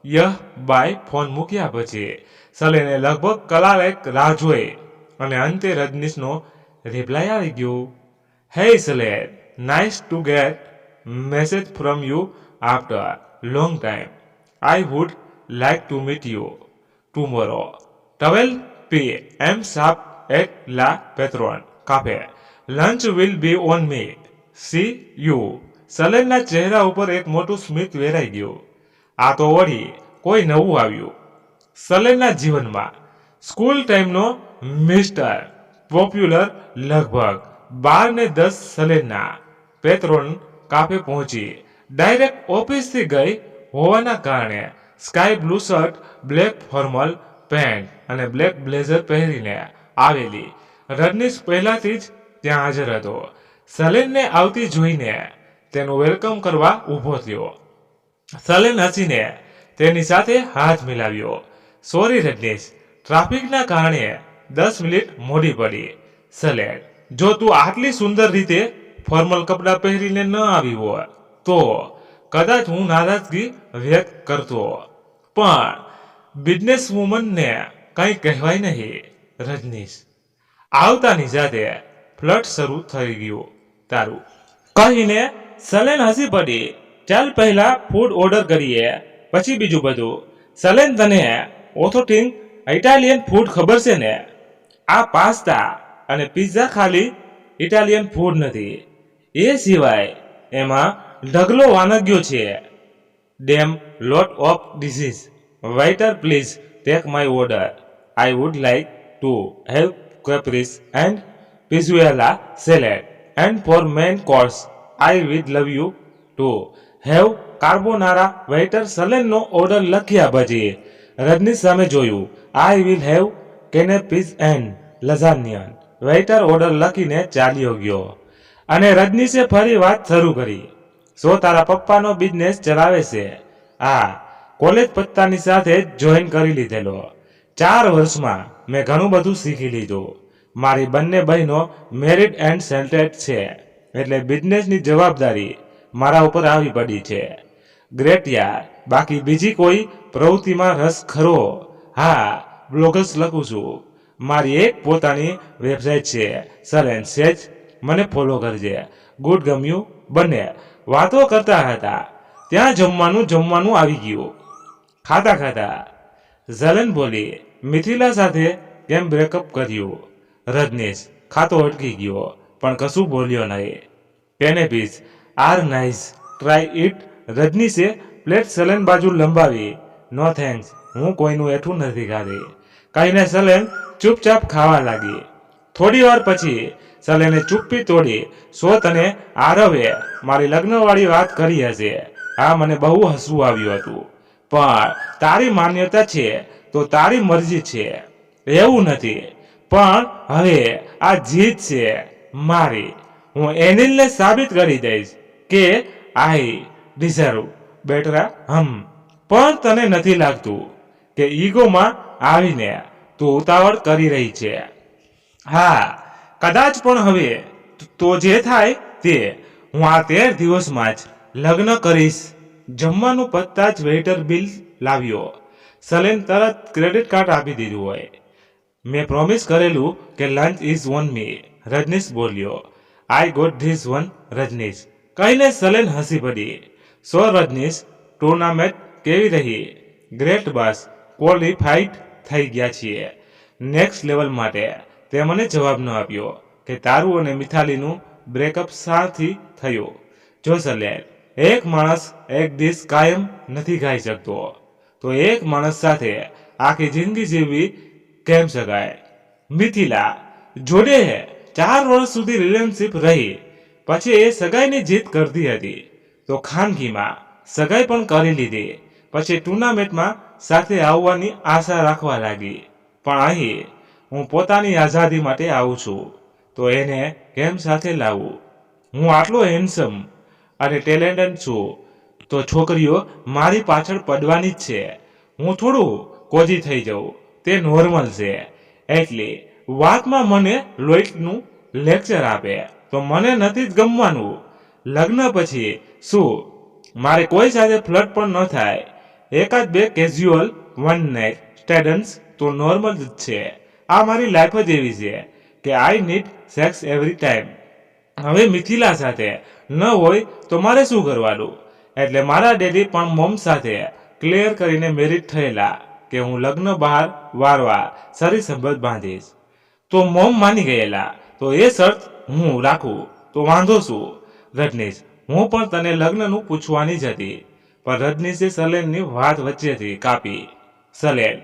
Yeah bye. Phone મૂક્યા પછી સલેને લગભગ કલાક રાહ જોઈ અને અંતે રજનીશનો રિપ્લાય આવી ગયો. Hey Salen, nice to get message from you after long time. I would like to meet you tomorrow 12 p.m. sharp at La Petron Cafe. Lunch will be on me. See you. સલેનના ચહેરા ઉપર એક મોટું સ્મિત વેરાઈ ગયું. આ તો વળી કોઈ નવું આવ્યું સલેનના જીવનમાં. સ્કૂલ ટાઈમનો મિસ્ટર પોપ્યુલર લગભગ 12:10 સલેનના પેટ્રોન કાફે પહોંચી ડાયરેક્ટ ઓફિસથી ગઈ હોવાના કારણે sky blue shirt, black formal pant અને બ્લેક બ્લેઝર પહેરીને આવેલી રજનીશ પહેલાથી જ ત્યાં હાજર હતો. સલેનને આવતી જોઈને તેનું વેલકમ કરવા ઊભો થયો. સલેન હસીને તેની સાથે હાથ મિલાવ્યો. સોરી રજનીશ, ટ્રાફિકના કારણે 10 મિનિટ મોડી પડી. સલેન, જો તું આટલી સુંદર રીતે ફોર્મલ કપડાં પહેરીને ન આવી હોય તો કદાચ હું નારાજગી વ્યક્ત કરતો, પણ બિઝનેસ વુમનને કંઈ કહેવાય નહીં. રજનીશ, આવતાની સાથે ફ્લર્ટ શરૂ થઈ ગયું તારું કહીને સલેન હસી પડી. ચાલ પહેલા ફૂડ ઓર્ડર કરીએ, પછી બીજું બધું. સલેન, તને ઓથેન્ટિક ઇટાલિયન ફૂડ ખબર છે ને? આ પાસ્તા અને પિઝા ખાલી ઇટાલિયન ફૂડ નથી, એ સિવાય એમાં ઢગલો વાનગીઓ છે. Damn lot of dishes. Waiter please take my order. I would like to have caprese and panzanella salad. And for main course I would love you to have carbonara. Waiter સલેનનો order લખ્યા પછી રજનીશ સામે જોયું. I will have canapes and lasagne. Waiter order લખીને ચાલ્યો ગયો અને રજનીશે ફરી વાત શરૂ કરી. સો તારા પપ્પાનો બિઝનેસ ચલાવે છે? આ કોલેજ પત્તાની સાથે જ જોઈન કરી લીધેલો. 4 વર્ષમાં મેં ઘણું બધું શીખી લીધું. મારી બંને બહેનો મેરિડ એન્ડ સેટલ્ડ છે, એટલે બિઝનેસની જવાબદારી મારા ઉપર આવી પડી છે. ગ્રેટ યાર. બાકી બીજી કોઈ પ્રવૃત્તિમાં રસ ખરો? હા, બ્લોગ્સ લખું છું. મારી એક પોતાની વેબસાઇટ છે. સલેન, સેજ મને ફોલો કરજે. ગુડ ગમ્યું. બંને વાતો કરતા હતા ત્યાં જમવાનું આવી ગયું. ખાતા સલેન બોલી, મિથિલા સાથે કેમ બ્રેકઅપ કર્યું? રજનીશ ખાતો અટકી ગયો પણ કશું બોલ્યો નહીં. Canapes are nice, try it. રજનીશે પ્લેટ સલેન બાજુ લંબાવી. નો થેન્ક્સ, હું કોઈનું એઠું નથી ખાધી કહીને સલેન ચૂપચાપ ખાવા લાગી. થોડી વાર પછી સલેને ચૂપ્પી તોડી. સો તને આરવે મારી લગ્નવાળી વાત કરી હશે. આ મને બહુ હસવું આવ્યું હતું, પણ તારી માન્યતા છે તો તારી મરજી છે, એવું નથી. પણ હવે આ જીત છે મારી. હું એનિલને સાબિત કરી દઈશ કે આઈ ડિઝર્વ બેટર. પણ તને નથી લાગતું કે ઈગોમાં આવીને તું ઉતાવળ કરી રહી છે? હા, કદાચ, પણ હવે તો જે થાય તે. હું આ 13 દિવસમાં જ લગ્ન કરીશ. જમવાનું પતતા જ વેઇટર બિલ લાવ્યો. સલેન તરત ક્રેડિટ કાર્ડ આપી દીધું હોય. મેં પ્રોમિસ કરેલું કે lunch is on me. Rajneesh બોલ્યો. I got this one. Rajneesh, કહીને સલેન હસી પડી. સો રજનીશ, ટુર્નામેન્ટ કેવી રહી? ગ્રેટ બસ, ક્વોલિફાઈડ થઈ ગયા છીએ નેક્સ્ટ લેવલ માટે. તે મને જવાબ ન આપ્યો કે તારું અને મિથાલીનું બ્રેકઅપ શાથી થયું. જો સલેન, એક માણસ એક ડિશ કાયમ નથી ખાઈ શકતો, તો એક માણસ સાથે આખી જિંદગી જીવવી કેમ શકાય? મિથિલા જોડે 4 વર્ષ સુધી રિલેશનશિપ રહી, પછી એ સગાઈની જીત કરતી હતી, તો ખાનગીમાં સગાઈ પણ કરી લીધી. પછી ટુર્નામેન્ટમાં સાથે આવવાની આશા રાખવા લાગી. પણ અહીં હું પોતાની આઝાદી માટે આવું છું, તો એને કેમ સાથે લાવું? હું આટલો હેન્ડસમ અને ટેલેન્ટેડ છું, તો છોકરીઓ મારી પાછળ પડવાની જ છે. હું થોડું કોજી થઈ જાઉં તે નોર્મલ છે. એટલે વાતમાં મને લોઇટનું લેક્ચર આપે તો મને નથી જ ગમવાનું. લગ્ન પછી શું મારે કોઈ સાથે ફ્લર્ટ પણ ન થાય? એકાદ બે કેઝ્યુઅલ વન નાઇટ સ્ટેન્ડ્સ તો નોર્મલ જ છે. આ મારી લાઈફ જ એવી છે કે I need sex every time. હવે મિથિલા સાથે ન હોય તો મારે શું કરવાનું? એટલે મારા ડેડી પણ મોમ સાથે ક્લિયર કરીને મેરિડ થયેલા કે હું લગ્ન બહાર વારવા સારી સંબંધ બાંધીશ. તો મોમ માની ગયેલા. તો એ શરત હું રાખું તો વાંધો શું? રજનીશ, હું પણ તને લગ્નનું પૂછવાની જ હતી, પણ રજનીશે સલેનની વાત વચ્ચેથી કાપી. સલેન,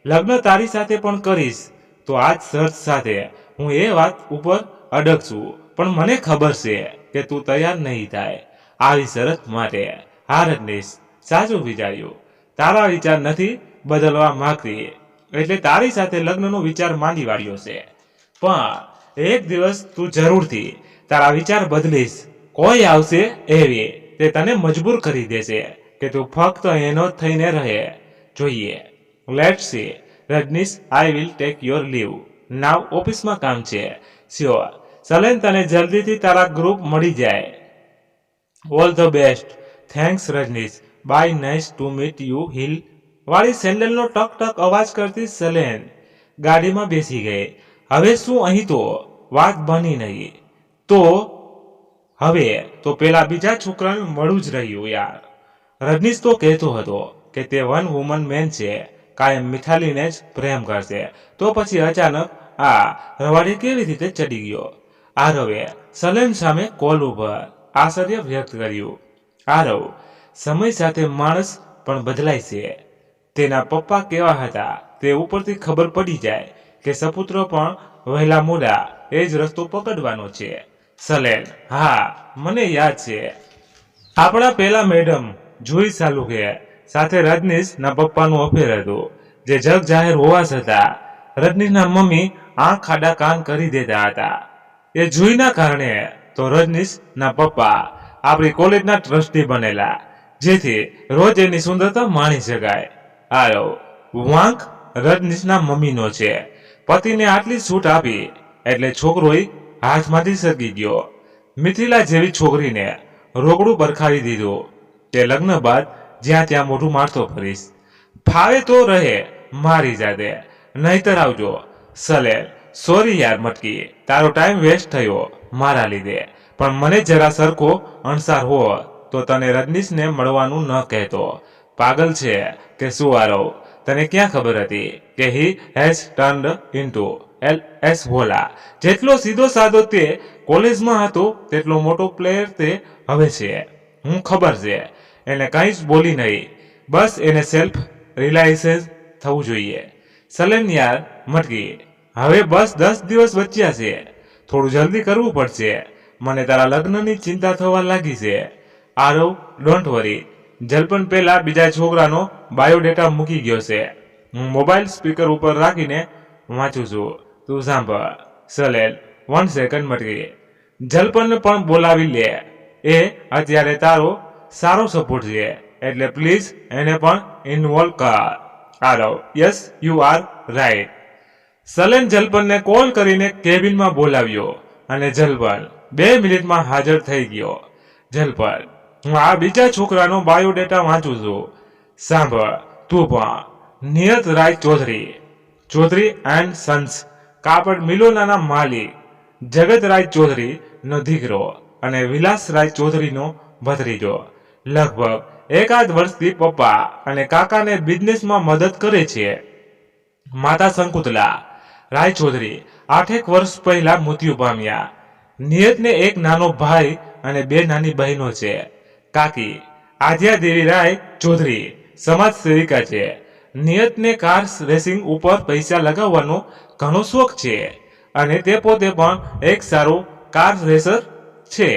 લગ્ન તારી સાથે પણ કરીશ, તો આજ શરત સાથે. હું એ વાત ઉપર અડગ છું, પણ મને ખબર છે કે તું તૈયાર નહીં થાય આવી શરત માટે. હા રજનીશ, સાચું વિચાર્યું. તારા વિચાર નથી બદલવા માંગતી, એટલે તારી સાથે લગ્નનો વિચાર માંડી વાળ્યો છે. પણ એક દિવસ તું જરૂરથી તારા વિચાર બદલીશ. કોઈ આવશે એવી તે તને મજબૂર કરી દેશે કે તું ફક્ત એનો જ થઈને રહે. જોઈએ, let's see. Rajneesh, I will take your leave now. ઓફિસમાં કામ છે. શ્યોર. સલેન, તને જલ્દીથી તારા ગ્રુપ મળી જાય. All the best. Thanks Rajnish. Bye. Nice to meet you. Heel વાળી સેન્ડલનો ટક ટક અવાજ કરતી સલેન ગાડીમાં બેસી ગઈ. હવે શું અહીં તો વાત બની નહીં, તો હવે તો પેલા બીજા છોકરાને મળું જ રહ્યું યાર. રજનીશ તો કહેતો હતો કે તે વન વુમન મેન છે, કાયમ મિથાલીને જ પ્રેમ કરશે. તો પછી અચાનક આ રવાડી કેવી રીતે ચડી ગયો? આરવે સલેન સામે કોલ ઉપર આશ્ચર્ય વ્યક્ત કર્યું. આરવ, સમય સાથે માણસ પણ બદલાય છે. તેના પપ્પા કેવા હતા તે ઉપરથી ખબર પડી જાય કે સપુત્ર પણ વહેલા મોડા એ જ રસ્તો પકડવાનો છે. સલેન, હા મને યાદ છે. આપણા પેલા મેડમ જુઈ સાલુકે સાથે રજનીશના પપ્પાનું અફેર હતું, જે જગ જાહેર હોવા છતાં રજનીશના મમ્મી આંખ આડા કાન કરી દેતા હતા. એ જુઈના કારણે તો રજનીશના પપ્પા આપણી કોલેજના ટ્રસ્ટી બનેલા, જેથી રોજ એની સુંદરતા માણી શકાય. આરવ, વાંક રજનીશના મમ્મીનો છે. પતિને આટલી છૂટ આપી એટલે છોકરોય હાથમાંથી સરકી ગયો. મિથિલા જેવી છોકરીને રોકડું પરખાવી દીધું. તે લગ્ન બાદ જ્યાં ત્યાં મોઢું મારતો ફરીશ. ફાવે તો રહે મારી જાતે, નહીતર આવજો. સલેન, સોરી યાર મટકી, તારો ટાઈમ વેસ્ટ થયો મારા લીધે, પણ મને જરા સરખો અણસાર હો તો તને રજનીશને મળવાનું ન કહેતો. પાગલ છે કે શું આરવ? તને ક્યાં ખબર હતી કે he has turned into S Bhola? જેટલો સીધો સાધો તે કોલેજમાં હતો તેટલો મોટો પ્લેયર તે હવે છે. હું ખબર છે. એને કંઈ જ બોલી નહીં, બસ એને સેલ્ફ રિલાયન્સ થવું જોઈએ. સલેન યાર મટકી, હવે બસ 10 દિવસ બચ્યા છે, થોડું જલ્દી કરવું પડશે. મને તારા લગ્નની ચિંતા થવા લાગી છે. Aarav, don't worry. જલપન પહેલા બીજા છોકરાનો બાયોડેટા મૂકી ગયો છે. હું મોબાઈલ સ્પીકર ઉપર રાખીને વાંચું છું, તું સાંભળ. સલેન, 1 સેકન્ડ મટકી. જલપનને પણ બોલાવી લે. એ અત્યારે તારો સારો સપોર્ટ છે, એટલે પ્લીઝ એને પણ ઇન્વોલ્વ કર. Aarav, yes you are right. Salen જલપનને કોલ કરીને કેબિનમાં બોલાવ્યો અને જલપન 2 મિનિટમાં હાજર થઈ ગયો. જલપન, હું આ બીજા છોકરાનો બાયોડેટા વાંચું છું, સાંભળ તું પણ. નિયત રાય ચૌધરી, ચૌધરી એન્ડ સન્સ કાપડ મિલોનાના માલિક જગત રાય ચૌધરી નો દીકરો. અને વિલાસરાય ચૌધરીનો ભત્રીજો. લગભગ એકાદ વર્ષથી પપ્પા અને કાકાને બિઝનેસમાં મદદ કરે છે. માતા શંકુતલા રાયચૌધરી 8 વર્ષ પહેલા મૃત્યુ પામ્યા. નિયતને એક નાનો ભાઈ અને 2 નાની બહેનો છે. કાકી આધ્યાદેવી રાય ચૌધરી સમાજ સેવિકા છે. નિયતને કાર રેસિંગ ઉપર પૈસા લગાવવાનો ઘણો શોખ છે અને તે પોતે પણ એક સારો કાર રેસર છે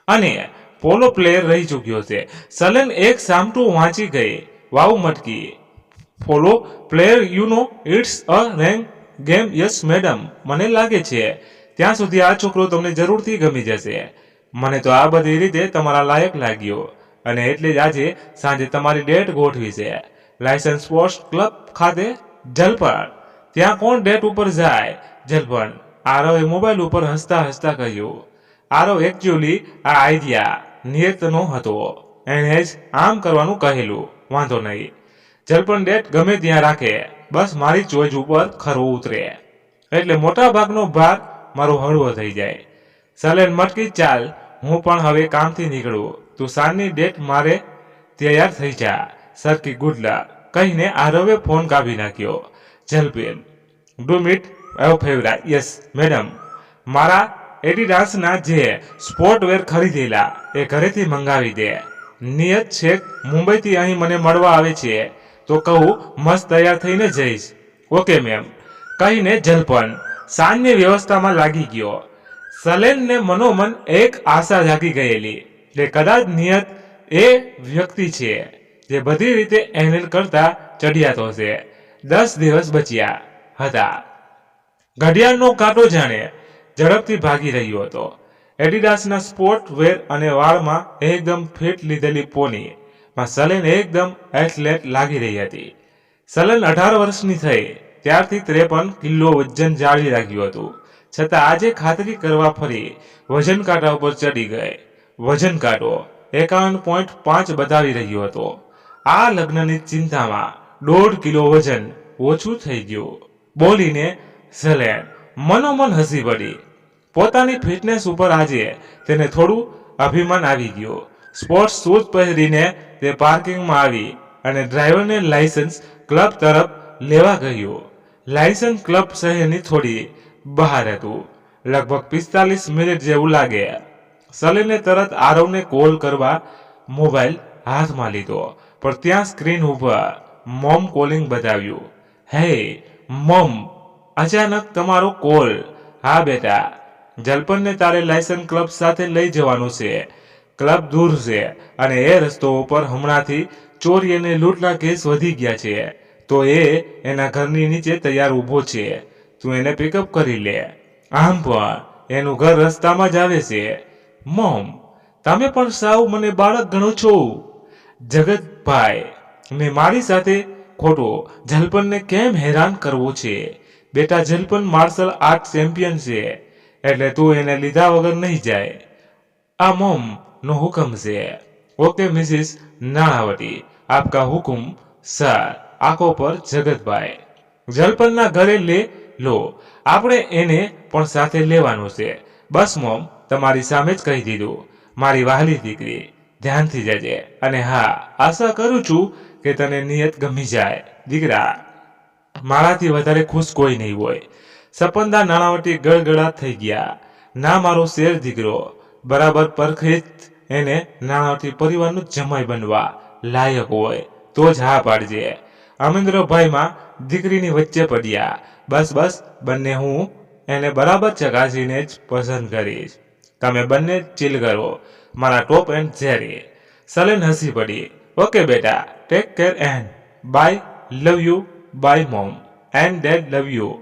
અને પોલો પ્લેયર રહી ચૂક્યો છે. સલેન એક સામટું વાંચી ગઈ. Wow Matki. Polo player you know it's a rank game. Yes madam, મને લાગે છે ત્યાં સુધી આ છોકરો તમને જરૂરથી ગમી જશે. મને તો આ બધી રીતે તમારા લાયક લાગ્યો અને એટલે જ આજે સાંજે તમારી ડેટ ગોઠવી છે. લાયસન્સ સ્પોર્ટ્સ ક્લબ ખાતે. જલપણ ત્યાં કોણ ડેટ ઉપર જાય? જલપણ આરવે મોબાઈલ ઉપર હસતા હસતા કહ્યું. આરવ એકચ્યુઅલી આ આઈડિયા નિયતનો હતો. એણે જ આમ કરવાનું કહેલું. વાંધો નહીં. જલપણ ડેટ ગમે ત્યાં રાખે, બસ મારી ચોઈસ ઉપર ખરો ઉતરે એટલે મોટા ભાગનો ભાર મારો હળવો થઈ જાય. સલેન મટકી ચાલ, હું પણ હવે કામથી નીકળું. તું સાંજની ડેટ મારે તૈયાર થઈ જા. સરખી ગુડ લક કહીને આરવે ફોન કાપી નાખ્યો. જલપેન ડુ મીટ એવ ફેવરાઇટ. યસ મેડમ, મારા એડિડાસના જે સ્પોર્ટવેર ખરીદેલા એ ઘરેથી મંગાવી દે. નિયત છેક મુંબઈથી અહીં મને મળવા આવે છે તો કહું મસ્ત તૈયાર થઈને જઈશ. ઓકે મેમ કહીને જલપન સાંજની વ્યવસ્થામાં લાગી ગયો. સલેનને મનોમન એક આશા જાગી ગયેલી કે કદાચ નિયત એ વ્યક્તિ છે જે બધી રીતે હેન્ડલ કરતા ચડિયાતો છે. 10 દિવસ બચ્યા હતા. ઘડિયાળનો કાંટો જાણે ઝડપથી ભાગી રહ્યો હતો. એડિડાસના સ્પોર્ટ વેર અને વાળમાં એકદમ ફિટ લીધેલી પોની માં સલેન એકદમ એથ્લેટ લાગી રહી હતી. સલેન 18 વર્ષની થઈ ત્યારથી 53 કિલો વજન જાળવી રાખ્યું હતું. છતાં આજે ખાતરી કરવા ફરી વજન કાંટા ઉપર ચડી ગઈ. વજન કાંટો 51.5 બતાવી રહ્યો હતો. આ લગ્નની ચિંતામાં 1.5 કિલો વજન ઓછું થઈ ગયું બોલીને સલેન મનોમન હસી પડી. પોતાની ફિટનેસ ઉપર આજે તેને થોડું અભિમાન આવી ગયું. સ્પોર્ટ્સ શૂઝ પહેરીને તે પાર્કિંગમાં આવી અને ડ્રાઈવરને લાયસન્સ ક્લબ તરફ લેવા ગયું. લાયસન્સ ક્લબ શહેરની થોડી બહાર હતું. લગભગ 45 મિનિટ જેવું લાગે. સલેને તરત આરવને કોલ કરવા મોબાઈલ હાથમાં લીધો પણ ત્યાં સ્ક્રીન ઉપર મોમ કોલિંગ બતાવ્યું. હે મોમ, અચાનક તમારો કોલ. હા બેટા, જલપનને તારે લાયસન્સ ક્લબ સાથે લઈ જવાનું છે. ક્લબ દૂર છે અને એ રસ્તો ઉપર હમણાંથી ચોરી અને લૂંટના કેસ વધી ગયા છે તો એ એના ઘરની નીચે તૈયાર ઊભો છે. તું એને પિકઅપ કરી લે. આમ પણ એનું ઘર રસ્તામાં જ આવે છે. મોમ, તમે પણ સાવ મને બાળક ગણો છો. જગતભાઈ ને મારી સાથે ખોટો જલપનને કેમ હેરાન કરવો છે? બેટા, જલપન માર્શલ આર્ટ ચેમ્પિયન છે એટલે તું એને લીધા વગર નહીં જાય. આ મોમ નો હુકમ છે. ઓકે મિસિસ નાણાવટી, આપકા હુકુમ સર. આંખો પર જગતભાઈ. જલપનના ઘરે લે લો, આપણે એને પણ સાથે લેવાનું છે. બસ મોમ, તમારી સામે જ કહી દીધું. મારી વહાલી દીકરી, ધ્યાનથી જજે અને હા, આશા કરું છું કે તને નિયત ગમી જાય. દીકરા, મારાથી વધારે ખુશ કોઈ નહીં હોય. સપનદાર નાણાવટી ગળગળા થઈ ગયા. ના, મારો શેર દીકરો બરાબર પરખે એને નાણાવટી પરિવારનું જમાઈ બનવા લાયક હોય તો જ હા પાડજે. અમરેન્દ્રભાઈમાં દીકરીની વચ્ચે પડ્યા. બસ બસ, બંને હું એને બરાબર ચકાસીને જ પસંદ કરીશ. તમે બંને ચીલ કરો. મારા ટોપ એન્ડ જેરી. સલેન હસી પડી. ઓકે બેટા, take care and bye. Love you. Bye mom and dad love you.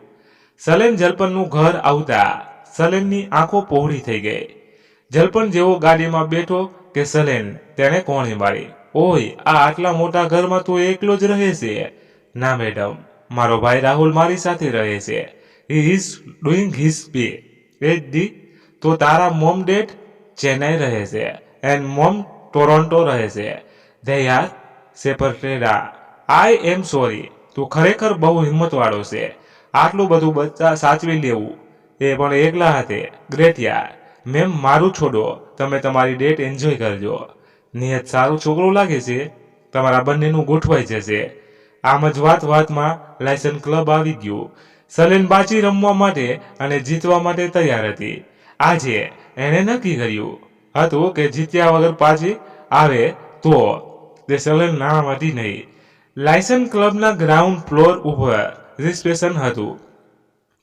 Salen જલપનનું ઘર આવતા સલેનની આંખો પહોળી થઈ ગઈ. જલપન જેવો ગાડીમાં બેઠો કે સલેન તેણે કોણી મારી. ઓય, આ આટલા મોટા ઘરમાં તું એકલો જ રહે છે? ના મેડમ, મારો ભાઈ રાહુલ મારી સાથે રહે છે. He is doing his pay H.D.. તો તારા મોમ ડેડ ચેન્નાઈ રહે છે એન્ડ મોમ ટોરોન્ટો રહે છે. They are separated. I am sorry. તું ખરેખર બહુ હિંમતવાળો છે. આટલું બધું બચ્ચા સાચવી લેવું એ પણ એકલા હાથે. ગ્રેટ યાર. મેમ મારું છોડો, તમે તમારી ડેટ એન્જોય કરજો. નિયત સારું છોકરું લાગે છે, તમારા બંનેનું ગોઠવાઈ જશે. આમ જ વાતમાં લાયસન્સ ક્લબ આવી ગયું. સલેન બાજી રમવા માટે અને જીતવા માટે તૈયાર હતી. આજે એણે નક્કી કર્યું હતું કે જીત્યા વગર પાછી આવે તો તે સલેન નાણામાંથી નહીં. લાયસન્સ ક્લબના ગ્રાઉન્ડ ફ્લોર ઉપર રિસેપ્શન હતું.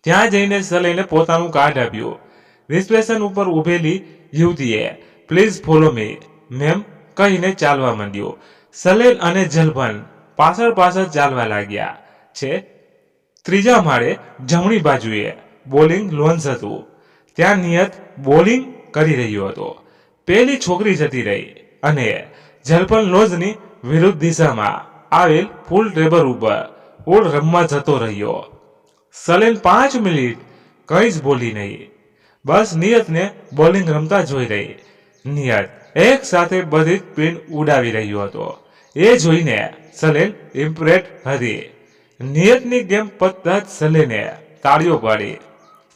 ત્યાં જઈને સલેને પોતાનું કાર્ડ આપ્યું. રિસેપ્શન ઉપર ઉભેલી યુવતીએ પ્લીઝ ફોલો મી મેમ કહીને ચાલવા માંડ્યો. સલેન અને જલપન પાછળ ચાલવા લાગ્યા છે. ત્રીજા માળે જમણી બાજુએ બોલિંગ લોન્જ હતું. ત્યાં નિયત બોલિંગ કરી રહ્યો હતો. પેલી છોકરી જતી રહી અને જલપન લોન્જની વિરુદ્ધ દિશામાં આવેલ પૂલ ટેબલ ઉપર પૂલ રમવા જતો રહ્યો. સલેન 5 મિનિટ કંઈ જ બોલી નહીં. બસ નિયતને બોલિંગ રમતા જોઈ રહી. નિયત એક સાથે બધી જ પિન ઉડાવી રહ્યો હતો. એ જોઈને સલેન ઇમ્પ્રેસ હતી. નિયતની ગેમ પતતા જ સલેને તાળીઓ પાડી.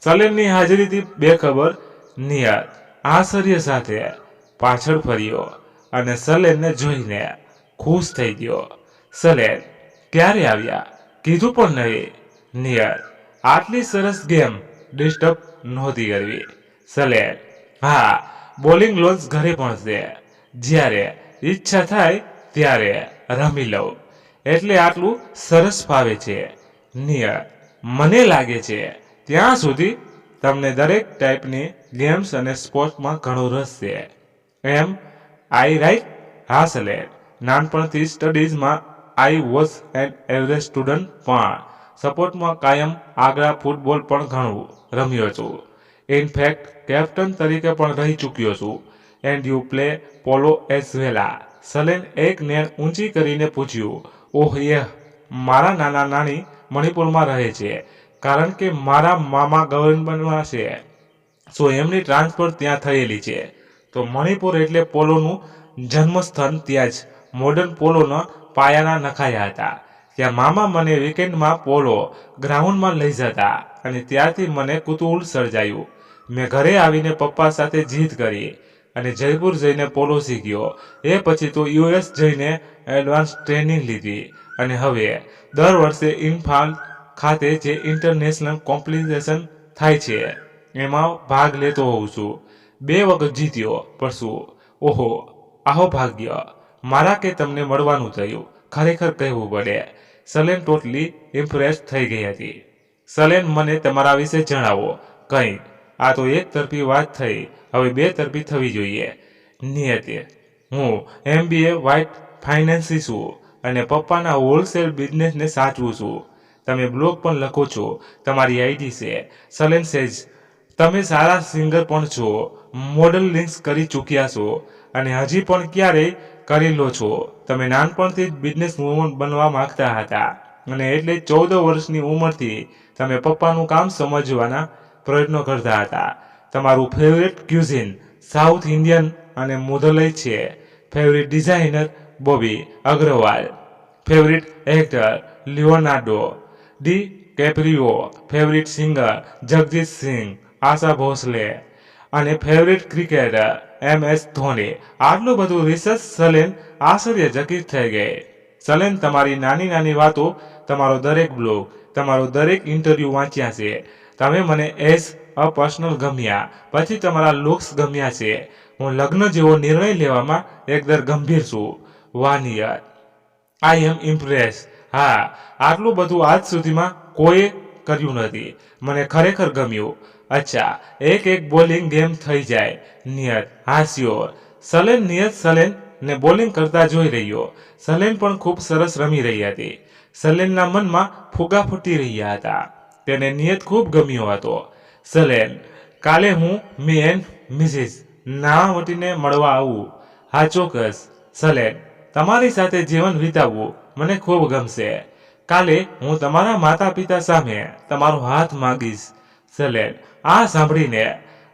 સલેનની હાજરીથી બેખબર નિયત આશ્ચર્ય સાથે પાછળ ફર્યો અને સલેનને જોઈને ખુશ થઈ ગયો. સલેન ક્યારે આવ્યા કીધું પણ નહીં. નિયત આટલી સરસ ગેમ ડિસ્ટર્બ નહોતી કરવી. સલેન હા, બોલિંગ લોન્સ ઘરે પણ છે. જ્યારે ઈચ્છા થાય ત્યારે રમી લઉં એટલે આટલું સરસ ફાવે છે. નિયત મને લાગે છે ત્યાં સુધી તમને દરેક ટાઈપની ગેમ્સ અને સ્પોર્ટ્સમાં ઘણો રસ છે. Am I right? હા સલેન, નાનપણથી સ્ટડીઝમાં I was an average student, પણ સપોર્ટમાં કાયમ આગળ ફૂટબોલ પણ ઘણું રમ્યો છું. ઇનફેક્ટ કેપ્ટન તરીકે પણ રહી ચૂક્યો છું. And you play polo as well? Salen એક નેણ ઊંચી કરીને પૂછ્યું. ઓહ યે, મારા નાના નાની મણિપુરમાં રહે છે કારણ કે મારા મામા ગવર્નરમાં છે. સો એમની ટ્રાન્સફર ત્યાં થયેલી છે. તો મણિપુર એટલે પોલોનું જન્મસ્થાન. ત્યાં જ મોડર્ન પોલોના પાયાના નખાયા હતા. ત્યાં મામા મને વીકેન્ડમાં પોલો ગ્રાઉન્ડમાં લઈ જતા અને ત્યારથી મને કુતૂહલ સર્જાયું. મેં ઘરે આવીને પપ્પા સાથે જીદ કરી અને જયપુર જઈને પોલો શીખ્યો. એ પછી તો યુએસ જઈને એડવાન્સ ટ્રેનિંગ લીધી અને હવે દર વર્ષે ઇમ્ફાલ ખાતે જે ઇન્ટરનેશનલ કોમ્પિટિશન થાય છે એમાં ભાગ લેતો હોઉં છું. 2 વખત જીત્યો પણ શું. ઓહો, આહો ભાગ્ય મારા કે તમને મળવાનું થયું. ખરેખર કહેવું પડે. સલેન ટોટલી ઇમ્પ્રેસ થઈ ગઈ હતી. સલેન મને તમારા વિશે જણાવો કંઈક. આ તો એક તરફી વાત થઈ, હવે 2 તરફી થવી જોઈએ. નિયતે હું MBA વ્હાઇટ ફાઇનાન્સી છું અને પપ્પાના હોલસેલ બિઝનેસને સાચવું છું. તમે બ્લોગ પણ લખો છો, તમારી આઈડી છે. સલેન સેજ તમે સારા સિંગર પણ છો, મોડલિંગ કરી ચૂક્યા છો અને હજી પણ ક્યારેય કરી લો છો. તમે નાનપણથી જ બિઝનેસ વુમન બનવા માંગતા હતા અને એટલે 14 વર્ષની ઉંમરથી તમે પપ્પાનું કામ સમજવાના પ્રયત્નો કરતા હતા. તમારું ફેવરેટ ક્યુઝિન સાઉથ ઇન્ડિયન અને મોધલય છે. Favourite designer Bobby Agarwal. Favourite actor Leonardo DiCaprio. Favourite singer Jagjit Singh, Asha Bhosle અને ફેવરેટ ક્રિકેટર MS ધોની. આટલું બધું રિસર્ચ સલેન આશ્ચર્યચકિત થઈ ગઈ. સલેન તમારી નાની નાની વાતો, તમારો દરેક બ્લોગ, તમારો દરેક ઇન્ટરવ્યૂ વાંચ્યા છે. તમે મને એઝ અ પર્સનલ ગમ્યા, પછી તમારા લુક્સ ગમ્યા છે. હું લગ્ન જેવો નિર્ણય લેવામાં એકદમ ગંભીર છું. વાહ નિયત, આઈ એમ ઇમ્પ્રેસ. હા, આટલું બધું આજ સુધીમાં કોઈએ કર્યું નથી. મને ખરેખર ગમ્યું. અચ્છા, એક બોલિંગ ગેમ થઈ જાય. નિયત હાસ્યો. નિયત સલેન ને બોલિંગ કરતા જોઈ રહ્યો. સલેન પણ ખૂબ સરસ રમી રહી હતી. સલેનના મનમાં ફુગા ફૂટી રહ્યા હતા. તેને નિયત ખૂબ ગમ્યો હતો. સલેન કાલે હું મી એન્ડ મિસિસ નાણાવટીને મળવા આવું? હા ચોક્કસ. સલેન તમારી સાથે જીવન વિતાવવું મને ખૂબ ગમશે. કાલે હું તમારા માતા પિતા સામે તમારો હાથ માંગીશ. સલેન આ સાંભળીને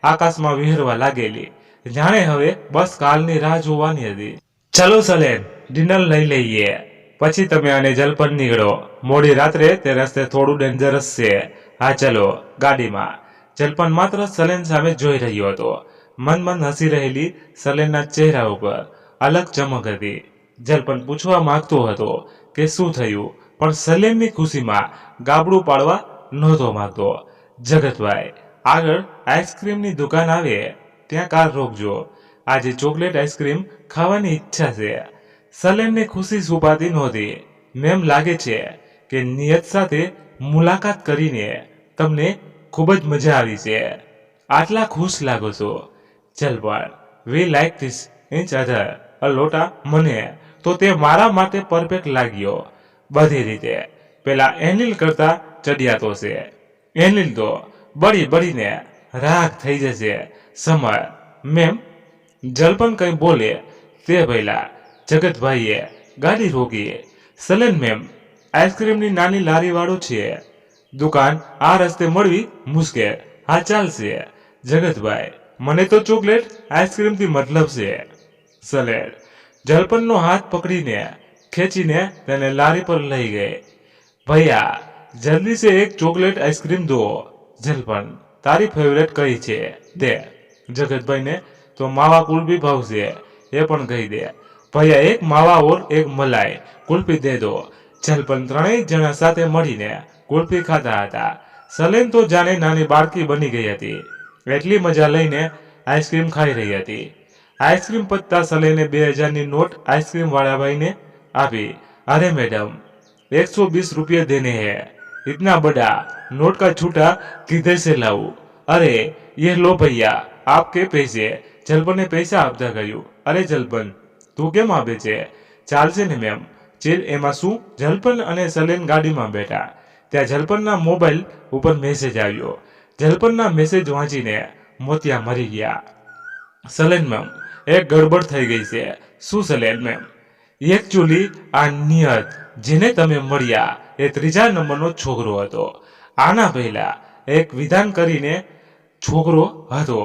આકાશમાં વિહરવા લાગેલી, જાણે હવે બસ કાલની રાહ જોવાની હતી. ચલો સલેન, ડિનર લઈ લઈએ, પછી તમે અને જલપન નીકળો. મોડી રાત્રે તે રસ્તે થોડું ડેન્જરસ છે. હા ચલો ગાડીમાં. જલપન માત્ર સલેન સામે જોઈ રહ્યો હતો. મન હસી રહેલી સલેનના ચહેરા ઉપર અલગ ચમક હતી. જલપન પૂછવા માંગતો હતો કે શું થયું, પણ સલેનની ખુશીમાં ગાબડું પાડવા નહોતો માંગતો. જગતભાઈ, આગળ આઈસ્ક્રીમની દુકાન આવે ત્યાં કાર રોકજો. આજે ચોકલેટ આઈસ્ક્રીમ ખાવાની ઈચ્છા છે. સલેનની ખુશી છુપાતી નહોતી. મેમ, લાગે છે કે નિયત સાથે મુલાકાત કરીને તમને ખૂબ જ મજા આવી છે. આટલા ખુશ લાગો છો. Jalpan, we like this each other a lot. મને તો તે મારા માટે પરફેક્ટ લાગ્યો બધી રીતે. પેલા એનિલ કરતા ચડિયાતો છે. એનિલ તો બળીને રાખ થઈ જશે. Summer ma'am. જલપન કંઈ બોલે તે પહેલા જગતભાઈએ ગાડી રોકી. સલેન મેમ, આઈસ્ક્રીમની નાની લારીવાળો છે. દુકાન આ રસ્તે મળવી મુશ્કેલ. હા, ચાલશે. જગતભાઈ, મને તો ચોકલેટ આઈસ્ક્રીમથી મતલબ છે. સલેન જલપનનો હાથ પકડીને ખેંચીને તેને લારી પર લઈ ગઈ. ભૈયા, જલ્દી સે એક ચોકલેટ આઈસ્ક્રીમ દો. જલપન, તારી ફેવરેટ કઈ છે દે. જગતભાઈને તો માવા કુલ્ફી ભાવશે, એ પણ કહી દે. ભૈયા, એક માવા ઓર એક મલાઈ કુલ્ફી દે દો. જલપન ત્રણેય જણા સાથે મળીને કુલ્ફી ખાતા હતા. સલેન તો જાણે નાની બાળકી બની ગઈ હતી. એટલી મજા લઈને આઈસ્ક્રીમ ખાઈ રહી હતી. આઈસ્ક્રીમ પતતા સલેને 2000ની નોટ આઈસ્ક્રીમ વાળા ભાઈને આપી. અરે मैडम, 120 रुपये देने हैं. इतना बड़ा नोट का छूटा किधर से लाऊं? अरे ये लो भैया आपके पैसे. જલપને પૈસા આપતા કહ્યું. અરે જલપન, તું કેમ આપે છે? ચાલશે ને મેમ. ચીલ, એમાં શું? જલપન અને સલેન ગાડીમાં બેઠા. ત્યાં જલપનના મોબાઈલ ઉપર મેસેજ આવ્યો. જલપનના મેસેજ વાંચીને મોતિયા મરી ગયા. સલેન મેમ, એક ગડબડ થઈ ગઈ છે. શું સલેન મેમ? એકચ્યુઅલી આ નિયત જેને તમે મળ્યા એ 3જા નંબરનો છોકરો હતો. આના પહેલા એક વિધાન કરીને છોકરો હતો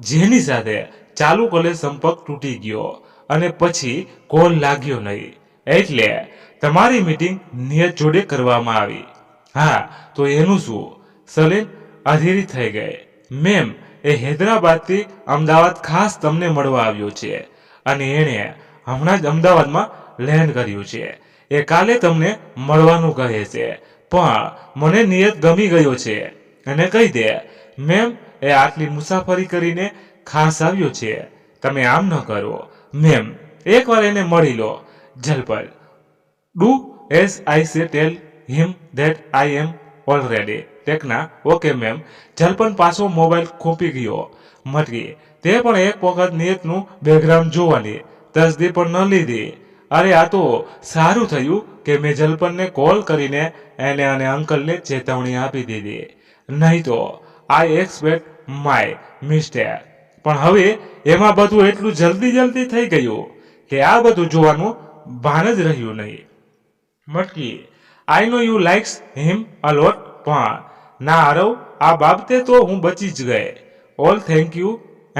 જેની સાથે ચાલુ કોલે સંપર્ક તૂટી ગયો અને પછી કોલ લાગ્યો નહીં. એટલે તમારી મીટિંગ નિયત જોડે કરવામાં આવી. હા, તો એનું શું? સલેન અધીરી થઈ ગઈ. મેમ, એ હૈદરાબાદથી અમદાવાદ ખાસ તમને મળવા આવ્યો છે અને એણે હમણાં જ અમદાવાદમાં લેન્ડ કર્યું છે. એ કાલે તમને મળવાનું કહે છે, પણ મને નિયત ગમી ગયો છે અને કહી દે. મેમ, એ આટલી મુસાફરી કરીને ખાસ આવ્યો છે, તમે આમ ન કરો. મેમ, એકવાર એને મળી લો. જલપન, do as I say tell him that I am already taken. Okay ma'am. Jalpan પાછો મોબાઈલ ખોપી ગયો. મટકી તે પણ એક વખત નિયતનું બેકગ્રાઉન્ડ જોવાની તસદી પણ ન લીધી. અરે આ તો સારું થયું કે મેં જલપનને કોલ કરીને એને અને અંકલને ચેતવણી આપી દીધી. નહીં તો આઈ એક્સપેક્ટ માય મિસ્ટેક. પણ હવે એમાં બધું એટલું જલ્દી થઈ ગયું કે આ બધું જોવાનું ભાન જ રહ્યું નહીં. મટકી, આઈ નો યુ લાઇક્સ હિમ અ લોટ, પણ ના આરવ, આ બાબતે તો હું બચી જ ગઈ. ઓલ થેન્ક યુ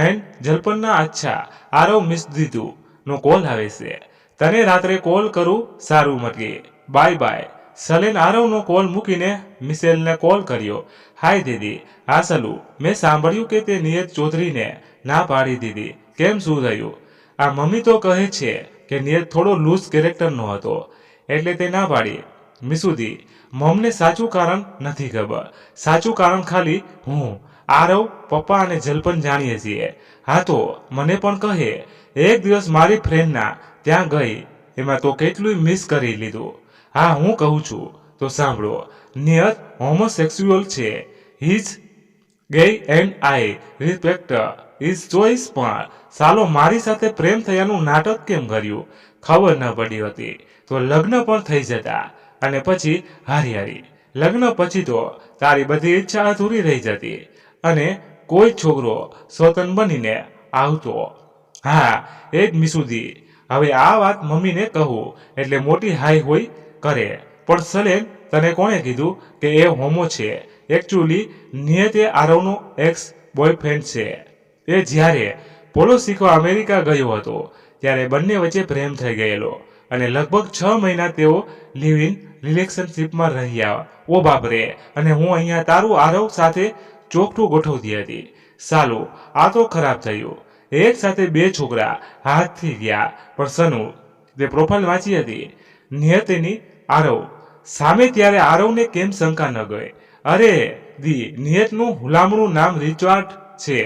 એન્ડ જલપનના અચ્છા આરવ મિસ દીધું નો કોલ આવે છે. તને રાત્રે કોલ કરું. સારું મટકી, બાય બાય. સલેન આરવનો કોલ મૂકીને મિશેલને કોલ કર્યો. હાય દીદી. હા સલુ, મેં સાંભળ્યું કે તે નિયત ચૌધરીને ના પાડી દીધી. કેમ, શું થયું? આ મમ્મી તો કહે છે કે નિયત થોડો લૂઝ કેરેક્ટરનો હતો એટલે તે ના પાડી. મિસુદી, મમને સાચું કારણ નથી ખબર. સાચું કારણ ખાલી હું, આરવ, પપ્પા અને જલપન જાણીએ છીએ. હા તો મને પણ કહે. એક દિવસ મારી ફ્રેન્ડના ત્યાં ગઈ, એમાં તો કેટલું મિસ કરી લીધું. હા, હું કહું છું તો સાંભળો. નિયત હોમોસેક્સ્યુઅલ છે. હિઝ ગે and I respect his choice. પણ સાલો મારી સાથે પ્રેમ થયાનું નાટક કેમ કર્યું? ખબર ન પડી હતી તો લગ્ન પણ થઈ જતા અને પછી હારી. લગ્ન પછી તો તારી બધી ઈચ્છા અધૂરી રહી જતી અને કોઈ છોકરો સ્વતંત્ર બનીને આવતો. હા, એ જ મિસુદી. હવે આ વાત મમ્મીને કહું એટલે મોટી હાઈ હોય કરે. પણ સલેન, તને કોણે કીધું કે એ હોમો છે? એકચ્યુઅલી નિયતે આરવનો એક્સ બોયફ્રેન્ડ છે. એ જ્યારે પોલો શીખવા અમેરિકા ગયો હતો ત્યારે બંને વચ્ચે પ્રેમ થઈ ગયેલો અને લગભગ 6 મહિના તેઓ લિવ ઇન રિલેશનશીપમાં રહ્યા. ઓ બાપરે. અને હું અહીંયા તારું આરવ સાથે ચોકઠું ગોઠવતી હતી. સાલું આ તો ખરાબ થયું. એક સાથે બે છોકરા હાથથી ગયા. પણ સનુ તે પ્રોફાઇલ વાંચી હતી નિયતિની આરવ સામે, ત્યારે આરવને કેમ શંકા ન ગઈ? અરે દી નિયતનું હુલામણું નામ રિચાર્ડ છે,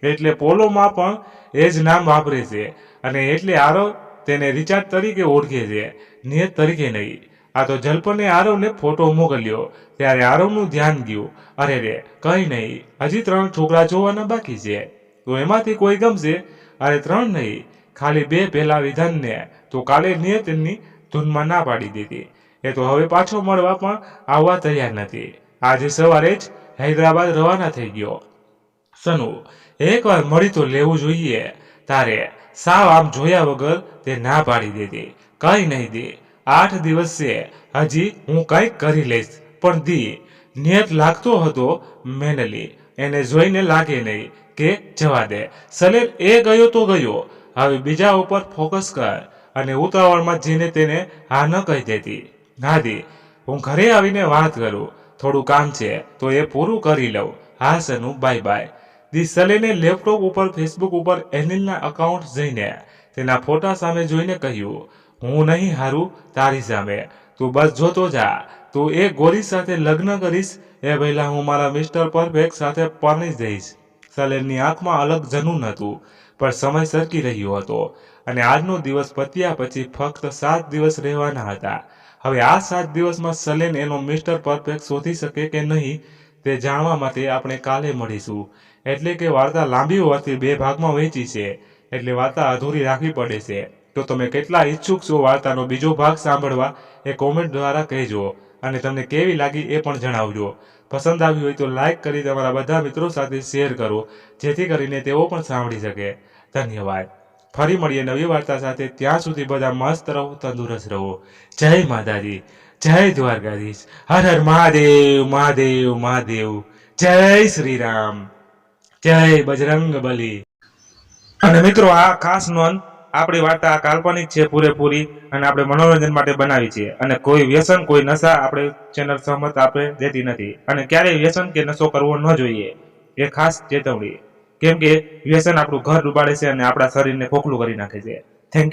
એટલે પોલોમાં પણ એ જ નામ વાપરે છે, અને એટલે આરવ તેને રિચાર્ડ તરીકે ઓળખે છે, નિયત તરીકે નહીં. આ તો જલ્પને આરવને ફોટો મોકલ્યો ત્યારે આરવનું ધ્યાન ગયું. અરે રે કંઈ નહીં, હજી 3 છોકરા જોવાના બાકી છે, તો એમાંથી કોઈ ગમશે? અરે 3 નહીં, ખાલી 2 પહેલા વિધાનને તો કાલે નિયતની ધૂનમાં ના પાડી દીધી. એ તો હવે પાછો મળવા પણ આવવા તૈયાર નથી. આજે સવારે જ હૈદરાબાદ રવાના થઈ ગયો. સનુ એકવાર મળી તો લેવું જોઈએ તારે. સાવ આમ જોયા વગર તે ના પાડી દીધી. કંઈ નહીં દી, 8 દિવસ છે, હજી હું કંઈક કરી લઈશ. પણ દી નિયત લાગતો હતો મેનલી, એને જોઈને લાગે નહીં કે જવા દે. સલેલ એ ગયો તો ગયો, હવે બીજા ઉપર ફોકસ કર, અને ઉતાવળમાં જઈને તેને હા ન કહી દેતી. હા દી, હું ઘરે આવીને વાત કરું, થોડું કામ છે તો એ પૂરું કરી લઉં. હા સનુ, બાય બાય. દી સલેને લેપટોપ ઉપર ફેસબુક ઉપર એનિલના અકાઉન્ટ જઈને તેના ફોટા સામે જોઈને કહ્યું, હું નહીં હારું તારી સામે, તું બસ જોતો જા. તું એ ગોરી સાથે લગ્ન કરીશ એ પહેલા હું મારા મિસ્ટર પરફેક્ટ સાથે પરણી જઈશ. સલેનની આંખમાં અલગ જનૂન હતું, પણ સમય સરકી રહ્યો હતો, અને આજનો દિવસ પત્યા પછી ફક્ત 7 દિવસ રહેવાના હતા. હવે આ 7 દિવસમાં સલેન એનો મિસ્ટર પરફેક્ટ શોધી શકે કે નહીં તે જાણવા માટે આપણે કાલે મળીશું. એટલે કે વાર્તા લાંબી હોવાથી 2 ભાગમાં વહેંચી છે, એટલે વાર્તા અધૂરી રાખવી પડે છે. તો તમે કેટલા ઈચ્છુક છો વાર્તાનો બીજો ભાગ સાંભળવા એ કોમેન્ટ દ્વારા કહેજો, અને તમને કેવી લાગી એ પણ જણાવજો. પસંદ આવી હોય તો લાઈક કરી તમારા બધા મિત્રો સાથે શેર કરો, જેથી કરીને તેઓ પણ સાંભળી શકે. ધન્યવાદ. ફરી મળીએ નવી વાર્તા સાથે. ત્યાં સુધી બધા મસ્ત રહો, તંદુરસ્ત રહો. જય માતાજી, જય દ્વારકાધીશ. હર હર મહાદેવ, મહાદેવ, મહાદેવ. જય શ્રી રામ, જય બજરંગ બલી. અને મિત્રો આ ખાસ નોંધ, આપણી વાર્તા કાલ્પનિક છે પૂરેપૂરી, અને આપણે મનોરંજન માટે બનાવી છે, અને કોઈ વ્યસન કોઈ નશા આપણે ચેનલ સહમત આપણે દેતી નથી, અને ક્યારેય વ્યસન કે નશો કરવો ન જોઈએ, એ ખાસ ચેતવણી. કેમ કે વ્યસન આપણું ઘર ડૂબાડે છે અને આપણા શરીરને ખોખલું કરી નાખે છે. Thank you.